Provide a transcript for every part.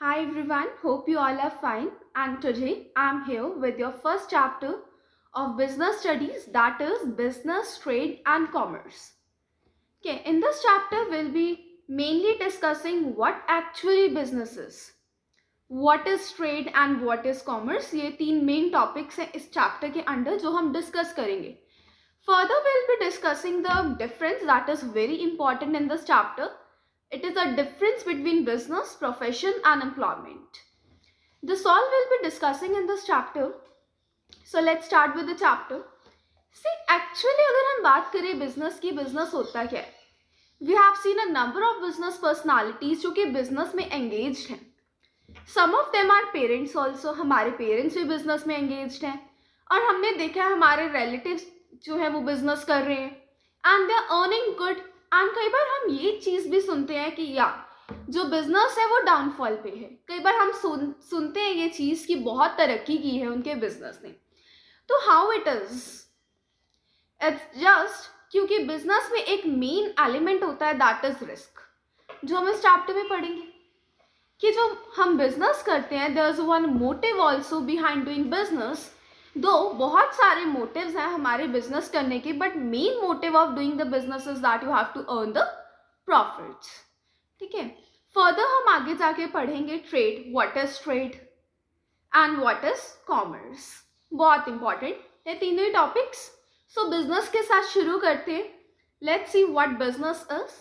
Hi everyone, hope you all are fine. And today I'm here with your first chapter of business studies, that is business, trade and commerce. Okay, in this chapter we'll be mainly discussing what actually business is, what is trade and what is commerce. ये तीन main topics हैं इस chapter के अंदर जो हम discuss करेंगे. Further we'll be discussing the difference that is very important in this chapter. It is a difference between business, profession and employment. This all we'll be discussing in this chapter. So let's start with the chapter. See, actually अगर हम बात करें business की, business होता क्या है? We have seen a number of business personalities जो कि business में engaged हैं. Some of them are parents also. हमारे parents भी business में engaged हैं और हमने देखा है हमारे relatives जो है वो business कर रहे हैं and they are earning good. And कई बार हम ये चीज़ भी सुनते हैं कि जो बिजनेस है वो डाउनफॉल पे है. कई बार हम सुनते हैं ये चीज़ कि बहुत तरक्की की है उनके बिजनेस ने. तो how it is, it's just क्योंकि बिजनेस में एक मेन एलिमेंट होता है दैट इज रिस्क, जो हम इस चैप्टर में पढ़ेंगे कि जो हम बिजनेस करते हैं there is one motive also behind doing business. दो बहुत सारे मोटिव्स हैं हमारे बिजनेस करने के, but main motive of doing the business is that you have to earn the profits. ठीक है, फर्दर हम आगे जाके पढ़ेंगे trade, what is trade and what is commerce. बहुत इंपॉर्टेंट है तीनों ही टॉपिक्स. सो बिजनेस के साथ शुरू करते हैं. Let's see what business is.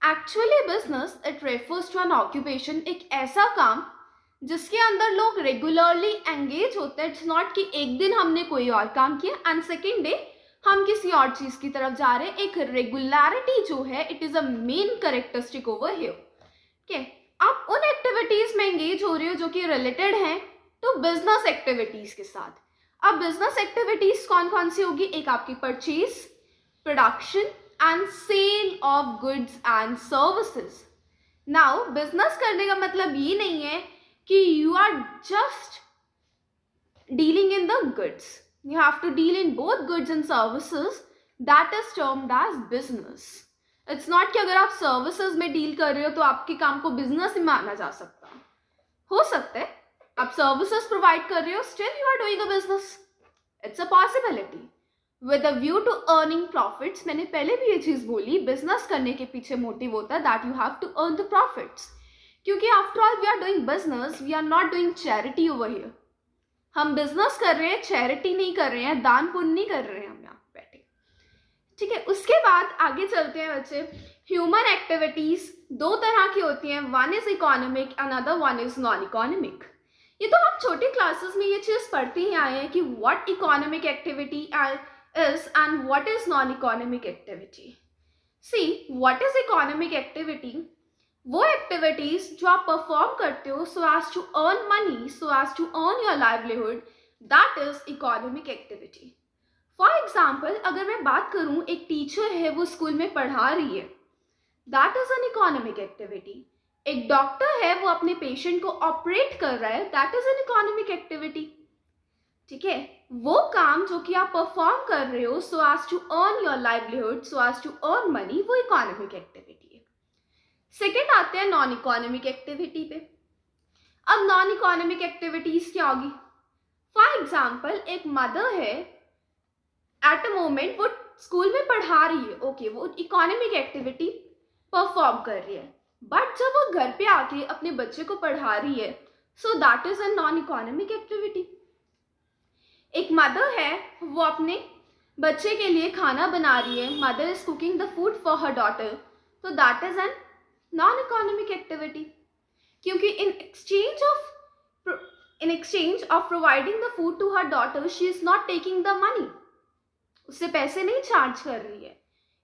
Actually business it refers to an occupation, एक ऐसा काम जिसके अंदर लोग रेगुलरली एंगेज होते हैं. इट्स नॉट कि एक दिन हमने कोई और काम किया एंड सेकेंड डे हम किसी और चीज की तरफ जा रहे हैं. एक रेगुलरिटी जो है it is a main characteristic over here. Okay, आप उन एक्टिविटीज में एंगेज हो रहे हो जो कि रिलेटेड हैं तो बिजनेस एक्टिविटीज के साथ. अब बिजनेस एक्टिविटीज कौन कौन सी होगी? एक आपकी purchase, production and sale of goods and services. Now business करने का मतलब ये नहीं है कि you are just dealing in the goods. You have to deal in both goods and services. That is termed as business. It's not कि अगर आप services में deal कर रहे हो तो आपके काम को business में माना जा सकता. हो सकता है आप services provide कर रहे हो, still you are doing a business. It's a possibility. With a view to earning profits. मैंने पहले भी ये चीज़ बोली, business करने के पीछे मोटिव होता है that you have to earn the profits. क्योंकि after all we are doing business, we are not doing charity over here. हम बिजनेस कर रहे हैं, चैरिटी नहीं कर रहे हैं, दान पुण्य नहीं कर रहे हैं हम यहाँ बैठे. ठीक है, उसके बाद आगे चलते हैं बच्चे. ह्यूमन एक्टिविटीज दो तरह की होती हैं, one is economic, another one is non economic. ये तो हम छोटी क्लासेस में ये चीज पढ़ते ही आए हैं कि what economic activity is and what is non economic activity. See, what is economic activity? वो एक्टिविटीज जो आप परफॉर्म करते हो so as to earn money, so as to earn your livelihood, that is economic activity. For example अगर मैं बात करूं, एक टीचर है वो स्कूल में पढ़ा रही है, that is an economic activity. एक डॉक्टर है वो अपने पेशेंट को ऑपरेट कर रहा है, that is an economic activity. ठीक है, वो काम जो कि आप परफॉर्म कर रहे हो so as to earn your livelihood, so as to earn money, वो इकोनॉमिक एक्टिविटी है. सेकेंड आते हैं नॉन इकोनॉमिक एक्टिविटी पे. अब नॉन इकोनॉमिक एक्टिविटीज क्या होगी? फॉर एग्जाम्पल एक मदर है, एट अ मोमेंट वो स्कूल में पढ़ा रही है, ओके, वो इकोनॉमिक एक्टिविटी परफॉर्म कर रही है. बट जब वो घर पे आके अपने बच्चे को पढ़ा रही है so that is a non economic activity. एक मदर है वो अपने बच्चे के लिए खाना बना रही है, mother is cooking the food for her daughter, तो that is an non-economic activity. क्योंकि in exchange of providing the food to her daughter, she is not taking the money. उससे पैसे नहीं चार्ज कर रही है.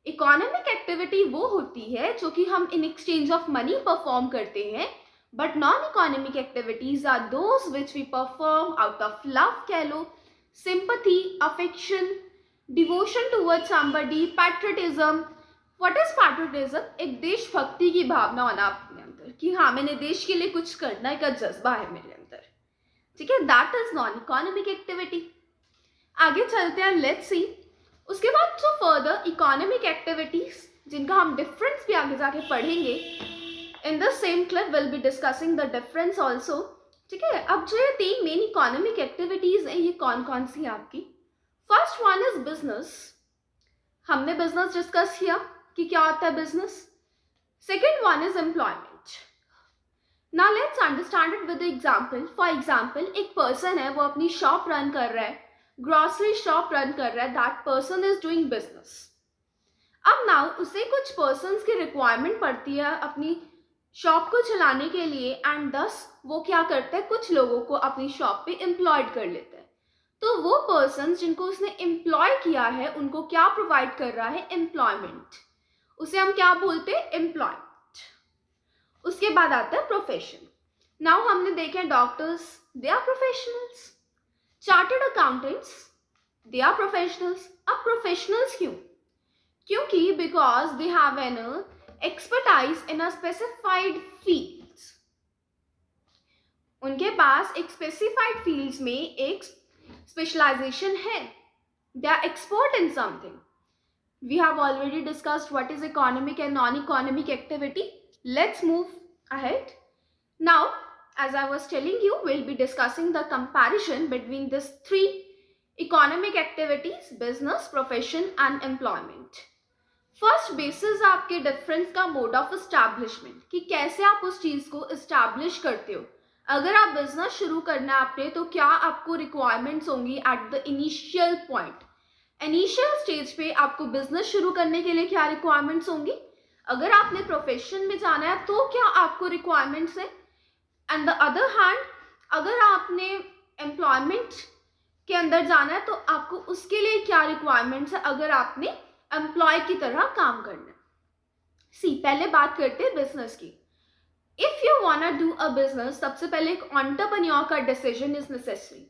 इकोनॉमिक एक्टिविटी वो होती है जो कि हम in exchange of money perform करते हैं, but non economic activities are those which we perform out of love, कह लो, sympathy, affection, devotion towards somebody, patriotism. What is patriotism? एक देशभक्ति की भावना होना अपने अंदर कि हाँ मैंने देश के लिए कुछ करने का जज्बा है मेरे अंदर. ठीक है, that is non economic activity. आगे चलते हैं, लेट्स सी. उसके बाद जो फर्दर इकोनॉमिक एक्टिविटीज जिनका हम डिफरेंस भी आगे जाके पढ़ेंगे, in the same clip will be discussing the difference also. ठीक है, अब जो ये 3 मेन इकोनॉमिक एक्टिविटीज है ये कौन कौन सी है आपकी. First one is business. हमने बिजनेस डिस्कस किया कि क्या होता है business. Second one is employment. Now let's understand it with example. For example, एक पर्सन है, वो अपनी शॉप रन कर रहा है, ग्रॉसरी शॉप रन कर रहा है. That person is doing business. अब नाउ उसे कुछ पर्सन्स की रिक्वायरमेंट पड़ती है अपनी शॉप को चलाने के लिए, एंड दस वो क्या करते हैं, कुछ लोगों को अपनी शॉप पे एम्प्लॉयड कर लेते हैं. तो वो पर्सन्स जिनको उसने एम्प्लॉय किया है उनको क्या प्रोवाइड कर रहा है, एम्प्लॉयमेंट. उसे हम क्या बोलते हैं, एम्प्लॉयमेंट. उसके बाद आता है प्रोफेशन. नाउ हमने देखे doctors, they are professionals. Chartered accountants, they are professionals. अब प्रोफेशनल्स क्यों, क्योंकि because they have an expertise in a specified fields. उनके पास एक स्पेसिफाइड फील्ड्स में एक स्पेशलाइजेशन है. They are expert in something. We have already discussed what is economic and non economic activity. Let's move ahead. Now as I was telling you, we'll be discussing the comparison between these 3 economic activities: business, profession and employment. First basis आपके difference का mode of establishment, कि कैसे आप उस चीज को establish करते हो. अगर आप बिजनेस शुरू करना है आपने, तो क्या आपको रिक्वायरमेंट्स होंगी at the initial point. Initial stage पे आपको बिजनेस शुरू करने के लिए क्या रिक्वायरमेंट्स होंगी. अगर आपने प्रोफेशन में जाना है तो क्या आपको रिक्वायरमेंट्स है. एंड द अदर हैंड, अगर आपने एम्प्लॉयमेंट के अंदर जाना है तो आपको उसके लिए क्या रिक्वायरमेंट्स है अगर आपने एम्प्लॉय की तरह काम करना है. सी, पहले बात करते हैं बिजनेस की. If you want to do a business, सबसे पहले एक एंटरप्रेन्योर का डिसीजन इज नेसेसरी.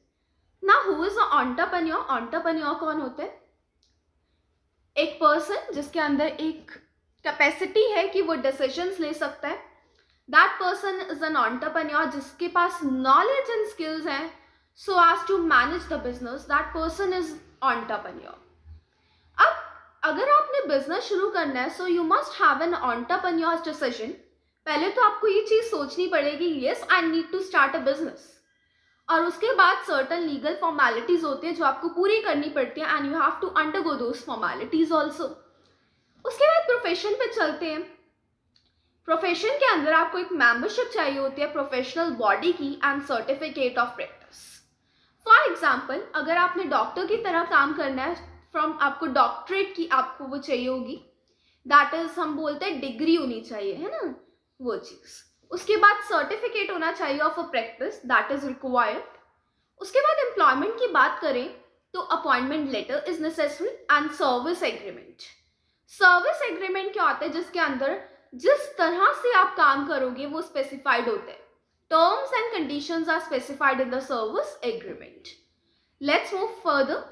ना who is a entrepreneur. Entrepreneur कौन होते हैं, एक पर्सन जिसके अंदर एक कैपेसिटी है कि वो डिसीजंस ले सकता है. That person is an entrepreneur जिसके पास नॉलेज एंड स्किल्स हैं so as to manage the business. That person is entrepreneur. अब अगर आपने बिजनेस शुरू करना है, so you must have an entrepreneur's decision. पहले तो आपको ये चीज सोचनी पड़ेगी, yes I need to start a business. और उसके बाद सर्टन लीगल फॉर्मेलिटीज होती है जो आपको पूरी करनी पड़ती है, and you have to undergo those formalities also. उसके बाद प्रोफेशन पे चलते हैं. प्रोफेशन के अंदर आपको एक मेंबरशिप चाहिए होती है प्रोफेशनल बॉडी की, and certificate of practice. For example, अगर आपने डॉक्टर की तरह काम करना है, फ्रॉम आपको डॉक्टरेट की आपको वो चाहिए होगी. दैट इज, हम बोलते हैं डिग्री होनी चाहिए, है ना, वो चीज. उसके बाद सर्टिफिकेट होना चाहिए of a practice, that is required. उसके बाद एम्प्लॉयमेंट की बात करें तो appointment letter is necessary, and service agreement. Service agreement क्या होता है, जिसके अंदर जिस तरह से आप काम करोगे वो स्पेसिफाइड होते हैं. Terms and conditions are specified in the service agreement. Let's move further.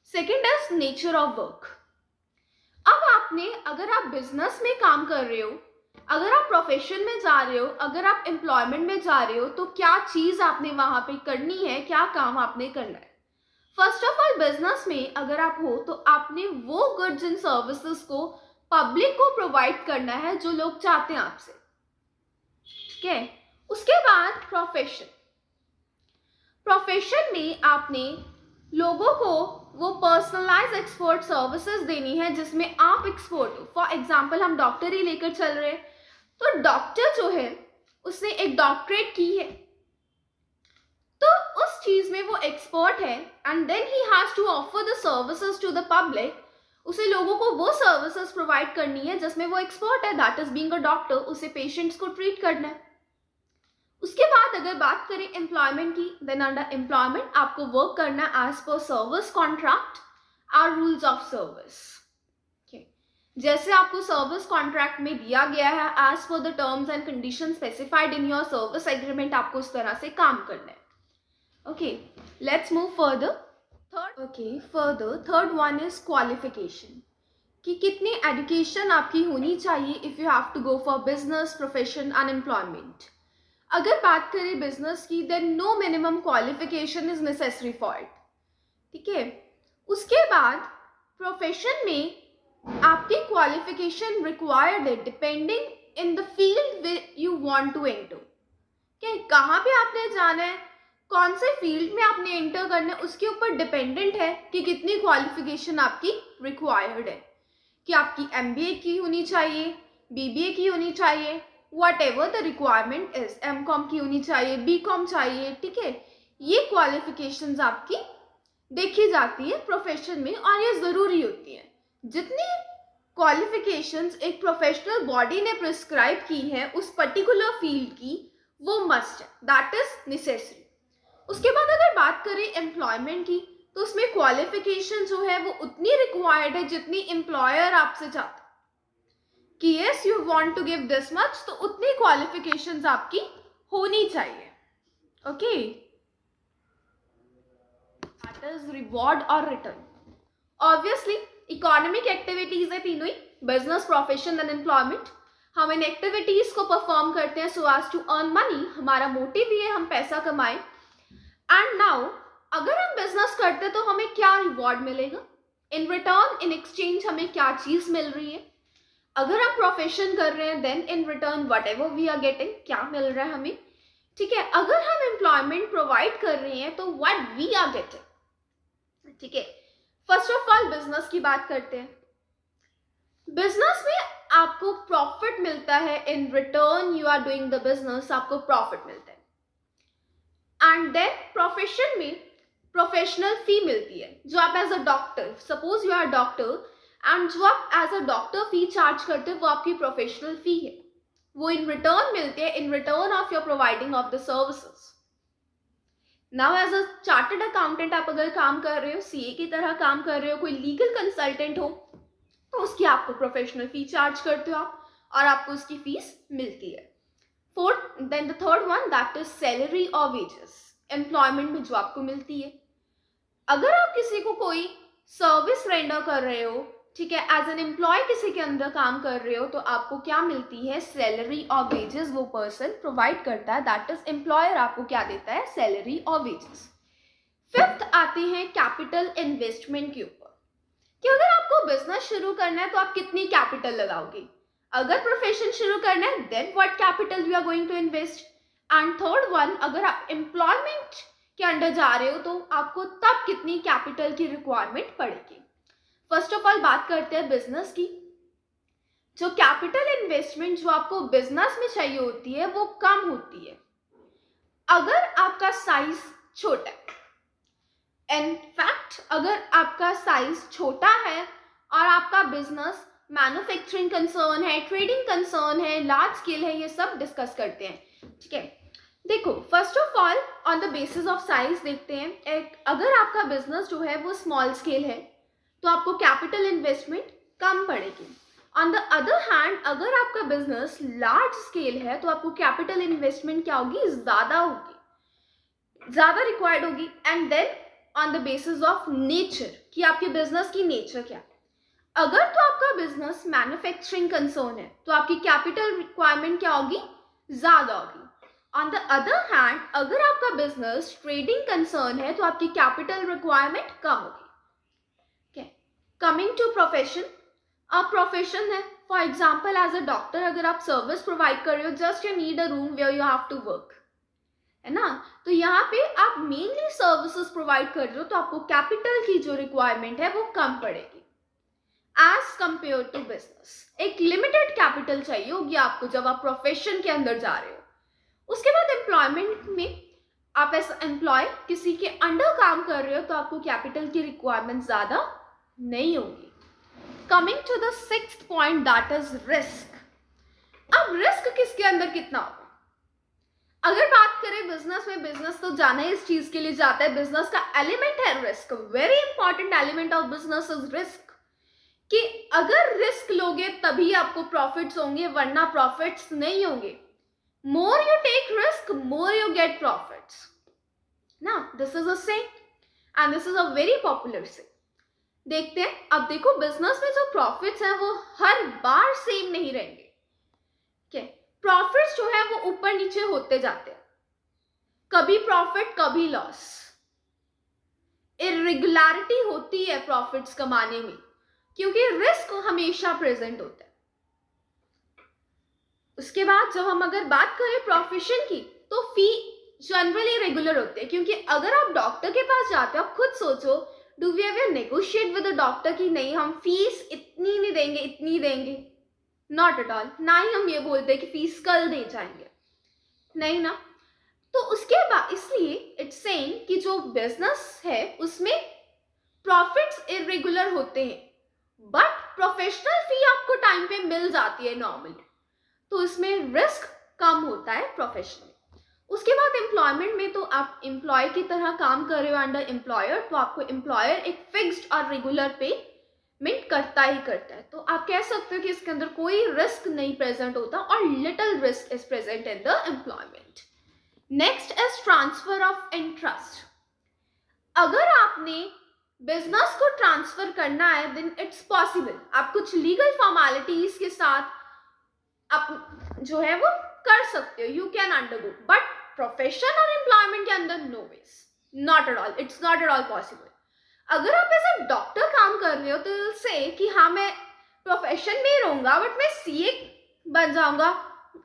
Second is nature of work. अब आपने, अगर आप बिजनेस में काम कर रहे हो, अगर आप प्रोफेशन में जा रहे हो, अगर आप एम्प्लॉयमेंट में जा रहे हो, तो क्या चीज आपने वहां पे करनी है, क्या काम आपने करना है. फर्स्ट ऑफ ऑल, बिजनेस में अगर आप हो तो आपने वो गुड्स एंड सर्विसेज को पब्लिक को प्रोवाइड करना है जो लोग चाहते हैं आपसे. ठीक है. उसके बाद प्रोफेशन. प्रोफेशन में आपने लोगों को वो पर्सनलाइज एक्सपर्ट सर्विसेज देनी है जिसमें आप एक्सपर्ट हो. फॉर एग्जाम्पल, हम डॉक्टर ही लेकर चल रहे हैं, तो डॉक्टर जो है उसने एक डॉक्टरेट की है, तो उस चीज में वो एक्सपर्ट है, and then he has to offer the services to the public. उसे लोगों को वो सर्विसेज प्रोवाइड करनी है जिसमें वो एक्सपर्ट है, that is being a doctor. उसे पेशेंट्स को ट्रीट करना है. उसके बाद अगर बात करें एम्प्लॉयमेंट की, देन अंडर एम्प्लॉयमेंट आपको वर्क करना है एज पर सर्विस कॉन्ट्रैक्ट और रूल्स ऑफ सर्विस. जैसे आपको सर्विस कॉन्ट्रैक्ट में दिया गया है as per the terms and condition specified in your service agreement, आपको उस तरह से काम करना है. Okay, let's move further. Third one is qualification, कि कितनी एजुकेशन आपकी होनी चाहिए if you have to go for business, profession and employment. अगर बात करें बिजनेस की, then no minimum qualification is necessary for it. ठीक है. उसके बाद प्रोफेशन में आपकी क्वालिफिकेशन रिक्वायर्ड है depending in the field you want to enter. क्या कहाँ पे आपने जाना है, कौन से फील्ड में आपने एंटर करना है, उसके ऊपर डिपेंडेंट है कि कितनी क्वालिफिकेशन आपकी रिक्वायर्ड है, कि आपकी एमबीए की होनी चाहिए, बीबीए की होनी चाहिए, whatever the requirement is, MCom की होनी चाहिए, बीकॉम चाहिए, ठीक है। ये क्वालिफिकेशंस आपकी देखी जाती है प्रोफेशन में और ये ज़रूरी होती है। जितनी क्वालिफिकेशंस एक प्रोफेशनल बॉडी ने प्रिस्क्राइब की है उस पर्टिकुलर फील्ड की, वो मस्ट है, दैट इज नेसेसरी। उसके बाद अगर बात करें एम्प्लॉयमेंट की, तो उसमें क्वालिफिकेशन जो है वो उतनी रिक्वायर्ड है जितनी एम्प्लॉयर आपसे चाहता है कि yes you want to give this much, तो उतनी क्वालिफिकेशंस आपकी होनी चाहिए। ओके, दैट इज रिवॉर्ड और रिटर्न। ऑब्वियसली इकोनॉमिक एक्टिविटीज है तीनों ही, बिजनेस, प्रोफेशन एंड एम्प्लॉयमेंट। हम इन एक्टिविटीज को परफॉर्म करते हैं so as to earn money, हमारा मोटिव ये है हम पैसा कमाएं। एंड नाउ अगर हम बिजनेस करते हैं तो हमें क्या रिवॉर्ड मिलेगा, इन रिटर्न, इन एक्सचेंज हमें क्या चीज मिल रही है। अगर हम प्रोफेशन कर रहे हैं then in return whatever we are getting, क्या मिल रहा है हमें, ठीक है। अगर हम एम्प्लॉयमेंट प्रोवाइड कर रहे हैं तो व्हाट वी आर गेटिंग, ठीक है। फर्स्ट ऑफ ऑल बिजनेस की बात करते हैं। बिजनेस में आपको प्रॉफिट मिलता है, in return you are doing the business, आपको प्रॉफिट मिलता है। एंड देन प्रोफेशन में प्रोफेशनल फी मिलती है, जो आप as a doctor, suppose you are doctor and जो आप as a doctor fee charge करते हो वो आपकी प्रोफेशनल फी है, वो इन रिटर्न मिलती है, in return of your providing of the services. Now as a chartered accountant आप अगर काम कर रहे हो, सीए की तरह काम कर रहे हो, कोई लीगल कंसल्टेंट हो, तो उसकी आपको प्रोफेशनल फी चार्ज करते हो आप और आपको उसकी फीस मिलती है। Fourth, then the third one that is salary और वेजेस, एम्प्लॉयमेंट में जो आपको मिलती है। अगर आप किसी को कोई सर्विस रेंडर कर रहे हो, ठीक है, एज एन एम्प्लॉय किसी के अंदर काम कर रहे हो, तो आपको क्या मिलती है, सैलरी और वेजेस वो पर्सन प्रोवाइड करता है, दैट इज एम्प्लॉयर आपको क्या देता है, सैलरी और वेजेस। फिफ्थ आते हैं कैपिटल इन्वेस्टमेंट के ऊपर, कि अगर आपको बिजनेस शुरू करना है तो आप कितनी कैपिटल लगाओगे। अगर प्रोफेशन शुरू करना है then what capital you are going to invest. And third one, अगर आप एम्प्लॉयमेंट के अंडर जा रहे हो तो आपको तब कितनी कैपिटल की रिक्वायरमेंट पड़ेगी। फर्स्ट ऑफ ऑल बात करते हैं बिजनेस की। जो कैपिटल इन्वेस्टमेंट जो आपको बिजनेस में चाहिए होती है वो कम होती है अगर आपका साइज छोटा है। इनफैक्ट अगर आपका साइज छोटा है और आपका बिजनेस मैन्युफैक्चरिंग कंसर्न है, ट्रेडिंग कंसर्न है, लार्ज स्केल है, ये सब डिस्कस करते हैं, ठीक है। देखो first of all on the basis of size देखते हैं। अगर आपका बिजनेस जो है वो स्मॉल स्केल है तो आपको कैपिटल इन्वेस्टमेंट कम पड़ेगी। ऑन द अदर हैंड अगर आपका बिजनेस लार्ज स्केल है तो आपको कैपिटल इन्वेस्टमेंट क्या होगी, ज़्यादा होगी, ज़्यादा रिक्वायर्ड होगी। And then on the basis of nature, कि आपके बिजनेस की नेचर क्या है। अगर तो आपका बिजनेस मैन्युफैक्चरिंग कंसर्न है तो आपकी कैपिटल रिक्वायरमेंट क्या होगी, ज़्यादा होगी। ऑन द अदर हैंड अगर आपका बिजनेस ट्रेडिंग कंसर्न है तो आपकी कैपिटल रिक्वायरमेंट कम होगी। कमिंग टू प्रोफेशन, अब प्रोफेशन है for example as a doctor, अगर आप सर्विस प्रोवाइड कर रहे हो, just you need a room where you have to work, है ना, तो यहाँ पे आप मेनली सर्विसेज प्रोवाइड कर रहे हो तो आपको कैपिटल की जो रिक्वायरमेंट है वो कम पड़ेगी एज कंपेयर टू बिजनेस। एक लिमिटेड कैपिटल चाहिए होगी आपको जब आप प्रोफेशन के अंदर जा रहे हो। उसके बाद एम्प्लॉयमेंट में आप एज एम्प्लॉय किसी के अंडर काम कर रहे हो तो आपको कैपिटल की रिक्वायरमेंट ज़्यादा नहीं होगी। Coming to the sixth point that is risk. अब रिस्क किसके अंदर कितना होगा। अगर बात करें बिजनेस में, बिजनेस तो जाना ही इस चीज के लिए जाता है, बिजनेस का एलिमेंट है risk. Very important element of business is risk, कि अगर रिस्क लोगे तभी आपको प्रॉफिट्स होंगे वरना प्रॉफिट्स नहीं होंगे। More you take risk more you get profits. ना this is a saying and this is a very popular saying. देखते हैं, अब देखो बिजनेस में जो प्रॉफिट्स हैं वो हर बार सेम नहीं रहेंगे, ठीक है। प्रॉफिट्स जो है वो ऊपर नीचे होते जाते हैं, कभी प्रॉफिट कभी लॉस, इरेगुलरिटी होती है प्रॉफिट्स कमाने में क्योंकि रिस्क हमेशा प्रेजेंट होता है। उसके बाद जब हम अगर बात करें प्रोफेशन की, तो फी जनरली रेगुलर होते हैं, क्योंकि अगर आप डॉक्टर के पास जाते हो, आप खुद सोचो, do we ever negotiate with the doctor कि नहीं हम फीस इतनी नहीं देंगे, इतनी देंगे? Not at all. ना ही हम ये बोलते कि फीस कल दे जाएंगे, नहीं ना। तो उसके बाद इसलिए इट्स सेइंग कि जो बिजनेस है उसमें प्रॉफिट्स इरेगुलर होते हैं, बट प्रोफेशनल फी आपको टाइम पे मिल जाती है नॉर्मली, तो इसमें रिस्क कम होता है प्रोफेशनल। उसके बाद एम्प्लॉयमेंट में तो आप एम्प्लॉय की तरह काम कर रहे हो अंडर एम्प्लॉयर, तो आपको एम्प्लॉयर एक फिक्स्ड और रेगुलर पेमेंट करता ही करता है। तो आप कह सकते हो कि इसके अंदर कोई रिस्क नहीं प्रेजेंट होता और little risk is present in the employment. Next is transfer of interest. अगर आपने बिजनेस को ट्रांसफर करना है देन इट्स पॉसिबल। आप कुछ लीगल फॉर्मेलिटीज के साथ आप जो है वो कर सकते हो, you can undergo, but profession और एम्प्लॉयमेंट के अंदर no ways, not at all, it's not at all possible. अगर आप एज अ डॉक्टर काम कर रहे हो तो से कि हाँ मैं प्रोफेशन में ही रहूंगा बट मैं सीए बन जाऊंगा,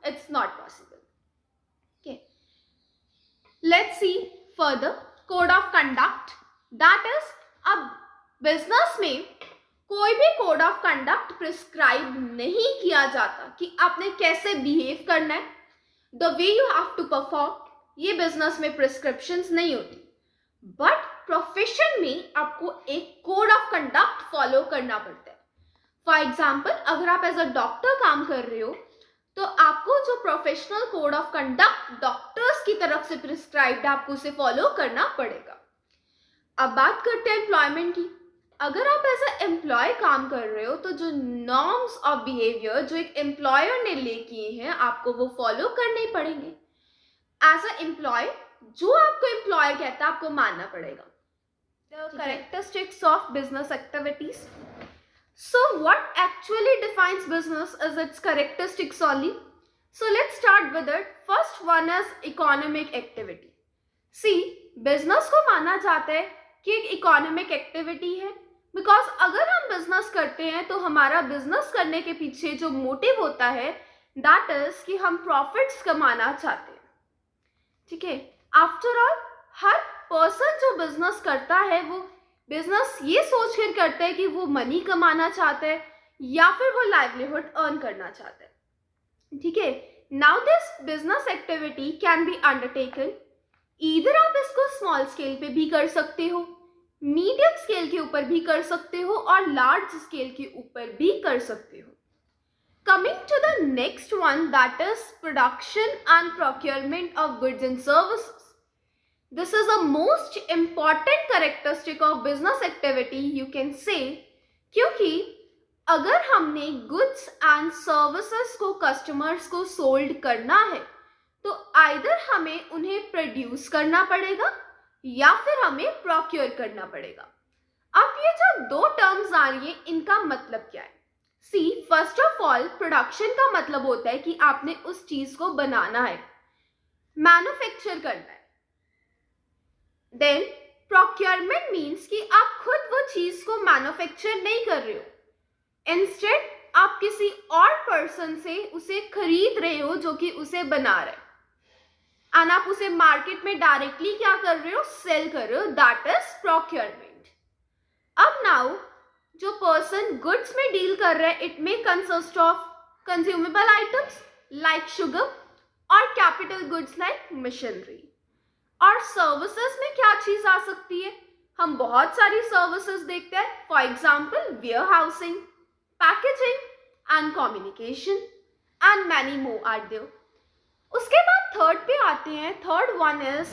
it's not possible. Okay, let's see further code of conduct. That is, अब बिजनेस में कोई भी कोड ऑफ कंडक्ट प्रिस्क्राइब नहीं किया जाता कि आपने कैसे बिहेव करना है, the way you have to perform, ये बिजनेस में प्रिस्क्रिप्शंस नहीं होती। बट प्रोफेशन में आपको एक कोड ऑफ कंडक्ट फॉलो करना पड़ता है। फॉर एग्जाम्पल, अगर आप एज अ डॉक्टर काम कर रहे हो तो आपको जो professional code of conduct doctors की तरफ से प्रिस्क्राइब्ड है आपको उसे फॉलो करना पड़ेगा। अब बात करते हैं एम्प्लॉयमेंट की। अगर आप एज ए एम्प्लॉय काम कर रहे हो तो जो नॉर्म्स ऑफ बिहेवियर जो एक एम्प्लॉयर ने ले किए हैं आपको वो फॉलो करने ही पड़ेंगे। एज ए एम्प्लॉय जो आपको एम्प्लॉयर कहता है आपको मानना पड़ेगा। The characteristics of business activities. So what actually defines business is its characteristics only. So let's start with it. First one is economic activity. See, business को माना जाता है कि एक इकोनॉमिक एक्टिविटी है, बिकॉज अगर हम बिजनेस करते हैं तो हमारा बिजनेस करने के पीछे जो मोटिव होता है दैट इज कि हम प्रॉफिट्स कमाना चाहते हैं। ठीक है, आफ्टर ऑल हर पर्सन जो बिजनेस करता है वो बिजनेस ये सोच कर करते हैं कि वो मनी कमाना चाहते हैं या फिर वो लाइवलीहुड अर्न करना चाहते हैं। ठीक है, now this business activity can be undertaken, either आप इसको स्मॉल स्केल पे भी कर सकते हो, मीडियम स्केल के ऊपर भी कर सकते हो और लार्ज स्केल के ऊपर भी कर सकते हो। Coming to the next one that is production and procurement of goods and services. This is the most important characteristic of business activity you can say, क्योंकि अगर हमने goods and services को customers को sold करना है तो either हमें उन्हें produce करना पड़ेगा या फिर हमें procure करना पड़ेगा। अब ये जो दो terms आ रही है इनका मतलब क्या है? See, first of all, production का मतलब होता है कि आपने उस चीज को बनाना है, manufacture करना है। देन प्रोक्योरमेंट मीन्स कि आप खुद वो चीज को मैन्युफैक्चर नहीं कर रहे हो, इंस्टेड आप किसी और पर्सन से उसे खरीद रहे हो जो कि उसे बना रहा है एंड आप उसे मार्केट में डायरेक्टली क्या कर रहे हो, सेल कर रहे हो, दैट इज प्रोक्योरमेंट। अब नाउ जो पर्सन गुड्स में डील कर रहा है it may consist of consumable items like sugar और कैपिटल गुड्स लाइक मशीनरी। और सर्विसेज में क्या चीज आ सकती है? हम बहुत सारी सर्विसेज देखते हैं, for example warehousing, packaging and communication and many more are there. उसके बाद थर्ड पे आते हैं, थर्ड वन इज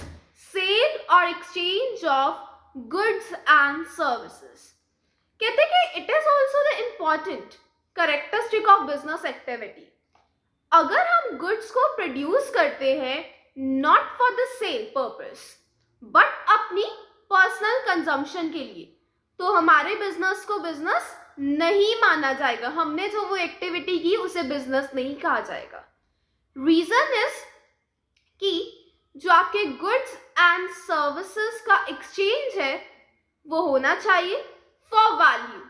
सेल और exchange of goods and services. कहते हैं कि it is also the important characteristic of business activity. अगर हम गुड्स को प्रोड्यूस करते हैं not for the sale purpose but अपनी पर्सनल कंजम्पशन के लिए, तो हमारे बिजनेस को बिजनेस नहीं माना जाएगा, हमने जो वो एक्टिविटी की उसे बिजनेस नहीं कहा जाएगा। रीजन इज कि जो आपके गुड्स एंड सर्विसेज का एक्सचेंज है वो होना चाहिए फॉर वैल्यू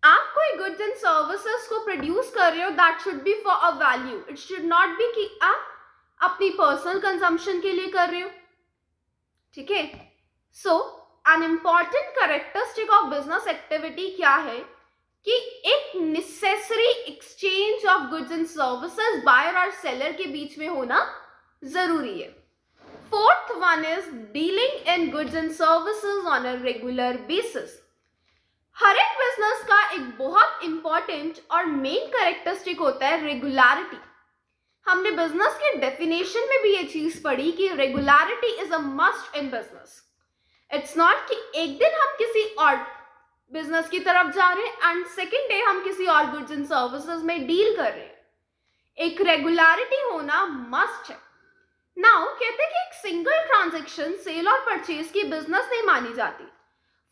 आप कोई गुड्स एंड सर्विसेज को प्रोड्यूस कर रहे हो, that should be for a value, it should not be कि आप अपनी पर्सनल कंजम्पशन के लिए कर रहे हो, ठीक है। So an important characteristic of business activity क्या है कि एक necessary exchange of goods and services buyer और सेलर के बीच में होना जरूरी है। Fourth one is dealing in goods and services on a regular basis. हर एक बिजनेस का एक बहुत इंपॉर्टेंट और मेन कैरेक्टरिस्टिक होता है रेगुलरिटी। हमने बिजनेस के डेफिनेशन में भी ये चीज पढ़ी कि regularity is a must in business. It's not कि एक दिन हम किसी और बिजनेस की तरफ जा रहे हैं एंड सेकेंड डे हम किसी और गुड्स एंड सर्विसेज में डील कर रहे हैं। एक रेगुलरिटी होना मस्ट है। नाउ कहते हैं कि एक सिंगल ट्रांजैक्शन सेल और परचेज की बिजनेस नहीं मानी जाती।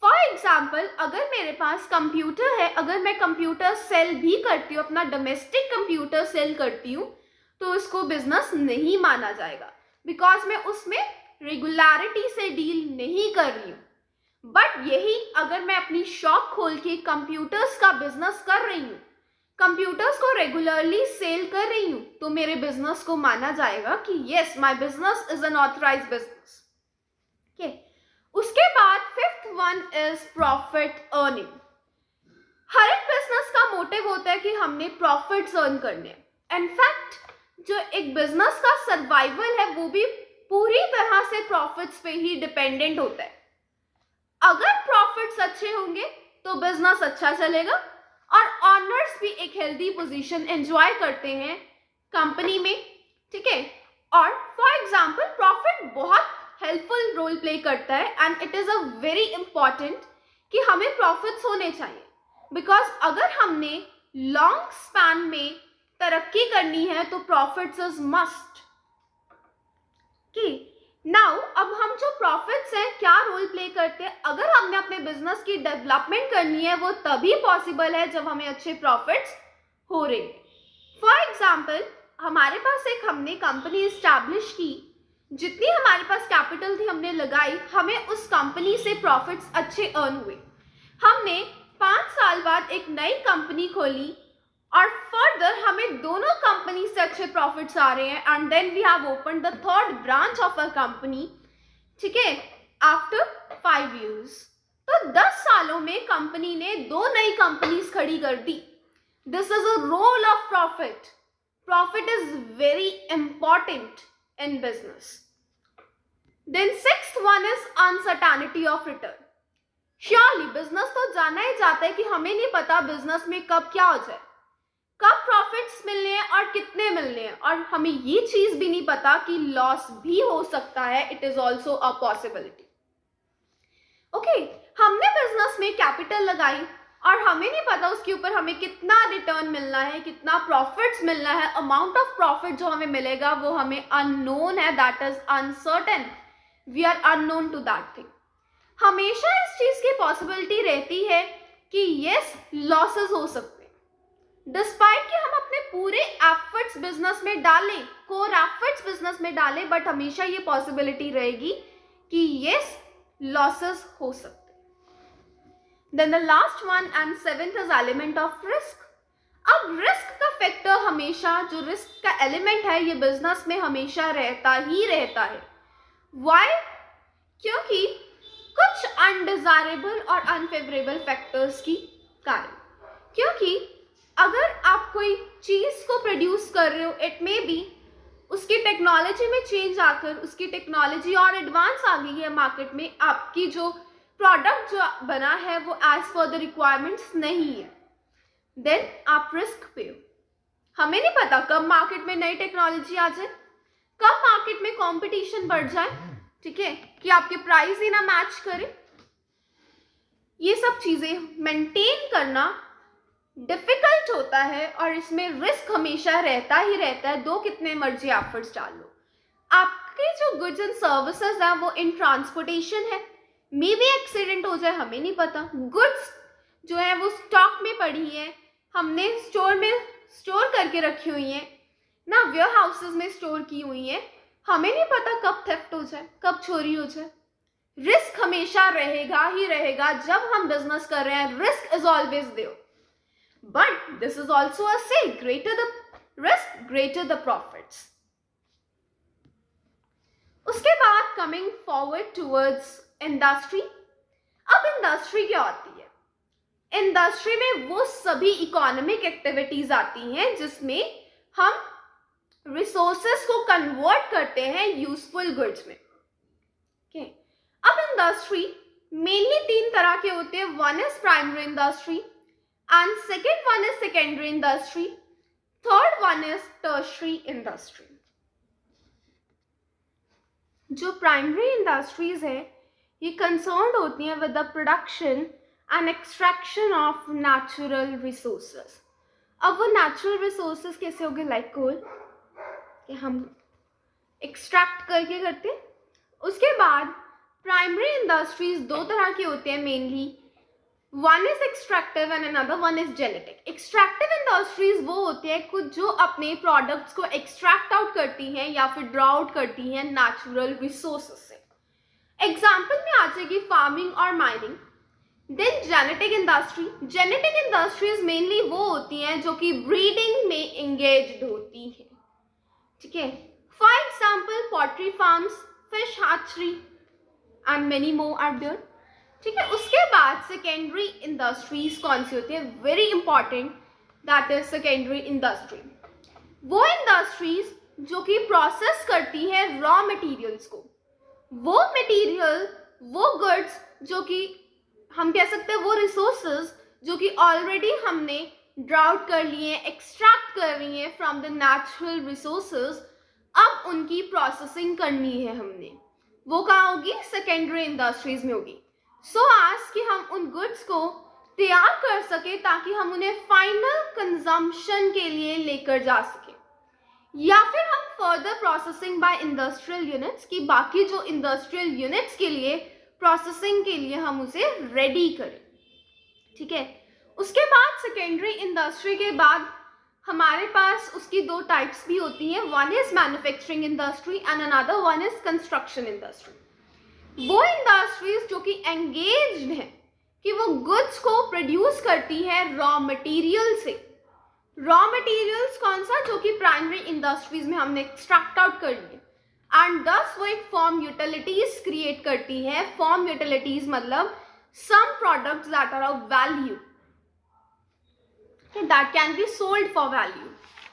फॉर एग्जाम्पल, अगर मेरे पास कंप्यूटर है, अगर मैं कंप्यूटर सेल भी करती हूँ, अपना डोमेस्टिक कंप्यूटर सेल करती हूँ, तो उसको बिजनेस नहीं माना जाएगा बिकॉज मैं उसमें रेगुलरिटी से डील नहीं कर रही हूँ। बट यही अगर मैं अपनी शॉप खोल के कंप्यूटर्स का बिजनेस कर रही हूँ, कंप्यूटर्स को रेगुलरली सेल कर रही हूँ, तो मेरे बिजनेस को माना जाएगा कि yes, my business is an authorised business. Okay, उसके बाद fifth one is profit earning. हर एक बिजनेस का मोटिव होता है कि हमने प्रॉफिट्स अर्न करने। इनफैक्ट जो एक बिजनेस का सर्वाइवल है वो भी पूरी तरह से प्रॉफिट्स पे ही डिपेंडेंट होता है। अगर प्रॉफिट्स अच्छे होंगे तो बिजनेस अच्छा चलेगा और ऑनर्स भी एक हेल्दी पोजीशन एंजॉय करते हैं कंपनी में, ठीक है। और फॉर एग्जांपल, प्रॉफिट बहुत हेल्पफुल रोल प्ले करता है and it is a very important कि हमें प्रॉफिट्स होने चाहिए बिकॉज अगर हमने लॉन्ग स्पैन में तरक्की करनी है तो प्रॉफिट्स इज मस्ट। कि नाउ अब हम जो प्रॉफिट्स हैं क्या रोल प्ले करते हैं, अगर हमने अपने बिजनेस की डेवलपमेंट करनी है वो तभी पॉसिबल है जब हमें अच्छे प्रॉफिट्स हो रहे हैं। फॉर एग्जाम्पल, हमारे पास एक हमने कंपनी इस्टेब्लिश की, जितनी हमारे पास कैपिटल थी हमने लगाई, हमें उस कंपनी से प्रॉफिट्स अच्छे अर्न हुए। हमने 5 साल बाद एक नई कंपनी खोली और फर्दर हमें दोनों कंपनी से अच्छे प्रॉफिट्स आ रहे हैं and then we have open the third branch of a company, ठीक है, आफ्टर 5 years। तो 10 सालों में कंपनी ने 2 नई कंपनीज खड़ी कर दी। This is a role of profit. Profit is very important in business. Then sixth one is uncertainty of return. Surely business तो जाना ही जाता है कि हमें नहीं पता बिजनेस में कब क्या हो जाए, कब प्रॉफिट्स मिलने हैं और कितने मिलने हैं, और हमें ये चीज भी नहीं पता कि लॉस भी हो सकता है। It is also a possibility. Okay, हमने बिजनेस में कैपिटल लगाई और हमें नहीं पता उसके ऊपर हमें कितना रिटर्न मिलना है, कितना प्रॉफिट्स मिलना है। अमाउंट ऑफ प्रॉफिट जो हमें मिलेगा वो हमें अननोन है, that is uncertain. We are unknown to that thing. हमेशा इस चीज की पॉसिबिलिटी रहती है कि यस, लॉसेस हो सकते हैं। डिस्पाइट कि हम अपने पूरे एफर्ट्स बिजनेस में डालें, कोर एफर्ट्स बिजनेस में डालें, बट हमेशा ये पॉसिबिलिटी रहेगी कि यस, लॉसेस हो सकते हैं। Then the last one and seventh is element of risk. अब रिस्क का फैक्टर हमेशा, जो रिस्क का एलिमेंट है, ये बिजनेस में हमेशा रहता ही रहता है। व्हाई? क्योंकि कुछ अनडिजायरेबल और अनफेवरेबल फैक्टर्स की कारण। क्योंकि अगर आप कोई चीज को प्रोड्यूस कर रहे हो, इट मे बी उसकी टेक्नोलॉजी में चेंज आकर उसकी टेक्नोलॉजी और एडवांस आ गई है मार्केट में, आपकी जो प्रोडक्ट जो बना है वो एज पर द रिक्वायरमेंट्स नहीं है, देन आप रिस्क पे हो। हमें नहीं पता कब मार्केट में नई टेक्नोलॉजी आ जाए, कब मार्केट में कंपटीशन बढ़ जाए, ठीक है, कि आपके प्राइस ही ना मैच करे। ये सब चीजें मेंटेन करना डिफिकल्ट होता है और इसमें रिस्क हमेशा रहता ही रहता है, दो कितने मर्जी एफर्ट्स डाल लो। आपके जो गुड्स एंड सर्विसेज है वो इन ट्रांसपोर्टेशन है, मे भी एक्सीडेंट हो जाए, हमें नहीं पता। गुड्स जो है वो स्टॉक में पड़ी है, हमने स्टोर में स्टोर करके रखी हुई है ना, वेयर हाउसेज में स्टोर की हुई है, हमें नहीं पता कब थेफ्ट हो जाए, कब चोरी हो जाए। रिस्क हमेशा रहेगा ही रहेगा। जब हम बिजनेस कर रहे हैं, risk is always there. But this is also a say, greater the risk, greater the profits. उसके बाद कमिंग फॉरवर्ड टूवर्ड्स इंडस्ट्री. अब इंडस्ट्री क्या होती है? इंडस्ट्री में वो सभी इकोनॉमिक एक्टिविटीज आती हैं जिसमें हम रिसोर्सेस को कन्वर्ट करते हैं यूजफुल गुड्स में. okay. अब इंडस्ट्री मेनली 3 तरह के होते हैं. One is primary industry and second one is secondary industry, third one is tertiary industry. जो प्राइमरी इंडस्ट्रीज है ये कंसर्न्ड होती हैं with the production and extraction of natural resources. अब वो नेचुरल रिसोर्सेज कैसे होंगे? लाइक कोल कि हम एक्सट्रैक्ट करके करते हैं. उसके बाद प्राइमरी इंडस्ट्रीज 2 तरह की होते हैं mainly. One is extractive and another one is genetic. Extractive industries वो होती है कुछ जो अपने प्रोडक्ट्स को एक्सट्रैक्ट आउट करती हैं या फिर ड्रॉ आउट करती हैं नेचुरल रिसोर्सेज से. एग्जाम्पल में आ जाएगी फार्मिंग और mining. Then genetic industry. Genetic industries mainly वो होती हैं जो कि ब्रीडिंग में एंगेज्ड होती हैं. ठीक है. For example poultry farms, fish hatchery and many more are there. ठीक है. उसके बाद सेकेंडरी इंडस्ट्रीज कौन सी होती है? Very important, that is secondary industry. वो इंडस्ट्रीज जो कि प्रोसेस करती है रॉ मटेरियल्स को. वो मटेरियल, वो गुड्स जो कि हम कह सकते हैं वो रिसोर्सेज जो कि ऑलरेडी हमने ड्राउट कर लिए, एक्सट्रैक्ट कर रही हैं फ्रॉम द नेचुरल रिसोर्सेज, अब उनकी प्रोसेसिंग करनी है हमने. वो कहाँ होगी? सेकेंडरी इंडस्ट्रीज में होगी. सो आज कि हम उन गुड्स को तैयार कर सके ताकि हम उन्हें फाइनल कंजम्पशन के लिए लेकर जा सके, या फिर हम further processing by industrial units की बाकी जो इंडस्ट्रियल यूनिट्स के लिए प्रोसेसिंग के लिए हम उसे रेडी करें. ठीक है. उसके बाद सेकेंडरी इंडस्ट्री के बाद हमारे पास उसकी 2 टाइप्स भी होती हैं. One is manufacturing industry and another one is construction industry. वो इंडस्ट्रीज जो कि एंगेज्ड हैं कि वो गुड्स को प्रोड्यूस करती है रॉ मटेरियल से. रॉ मटेरियल्स कौन सा? जो कि प्राइमरी इंडस्ट्रीज में हमने एक्सट्रैक्ट आउट कर लिए एंड दस वो एक फॉर्म यूटिलिटीज क्रिएट करती है. फॉर्म यूटिलिटीज मतलब some products that are of value, that can be sold for value.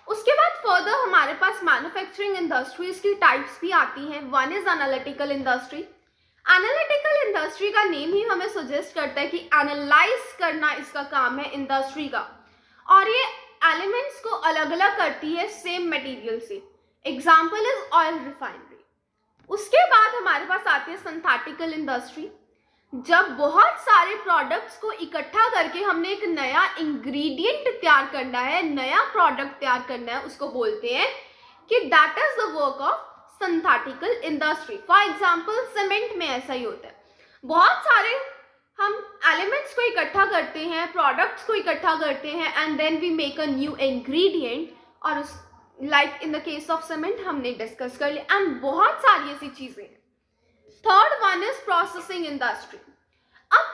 उसके बाद फर्दर हमारे पास मैन्युफैक्चरिंग इंडस्ट्रीज की टाइप्स भी आती हैं. One is analytical industry. Analytical industry का नेम ही हमें सजेस्ट करता है कि एनालाइज करना इसका काम है इंडस्ट्री का, और ये एलिमेंट्स को अलग अलग करती है सेम मटेरियल से. Example is oil refinery. उसके बाद हमारे पास आती है सिंथेटिकल इंडस्ट्री. जब बहुत सारे प्रोडक्ट्स को इकट्ठा करके हमने एक नया इंग्रेडिएंट तैयार करना है, नया प्रोडक्ट तैयार करना है, उसको बोलते हैं कि that is the work of synthetical industry. For example cement में ऐसा ही होता है. बहुत सारे हम एलिमेंट्स को इकट्ठा करते हैं, प्रोडक्ट्स को इकट्ठा करते हैं and then we make a new ingredient, और उस like in the case of cement हमने डिस्कस कर लिया, एंड बहुत सारी ऐसी चीजें हैं. Third one is processing industry. अब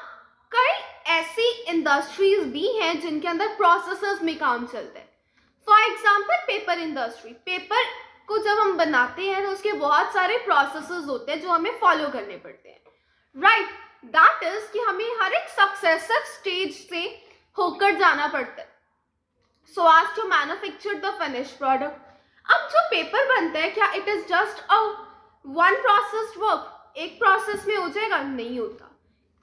कई ऐसी इंडस्ट्रीज भी हैं जिनके अंदर प्रोसेसेस में काम चलता है. For example paper industry. Paper को जब हम बनाते हैं तो उसके बहुत सारे प्रोसेसेस होते हैं जो हमें फॉलो करने पड़ते हैं. राइट. दैट इज कि हमें हर एक सक्सेसिव स्टेज से होकर जाना पड़ता है so as to manufacture the finished product. अब जो पेपर बनता है, क्या it is just a one processed work? एक प्रोसेस में हो जाएगा? नहीं होता.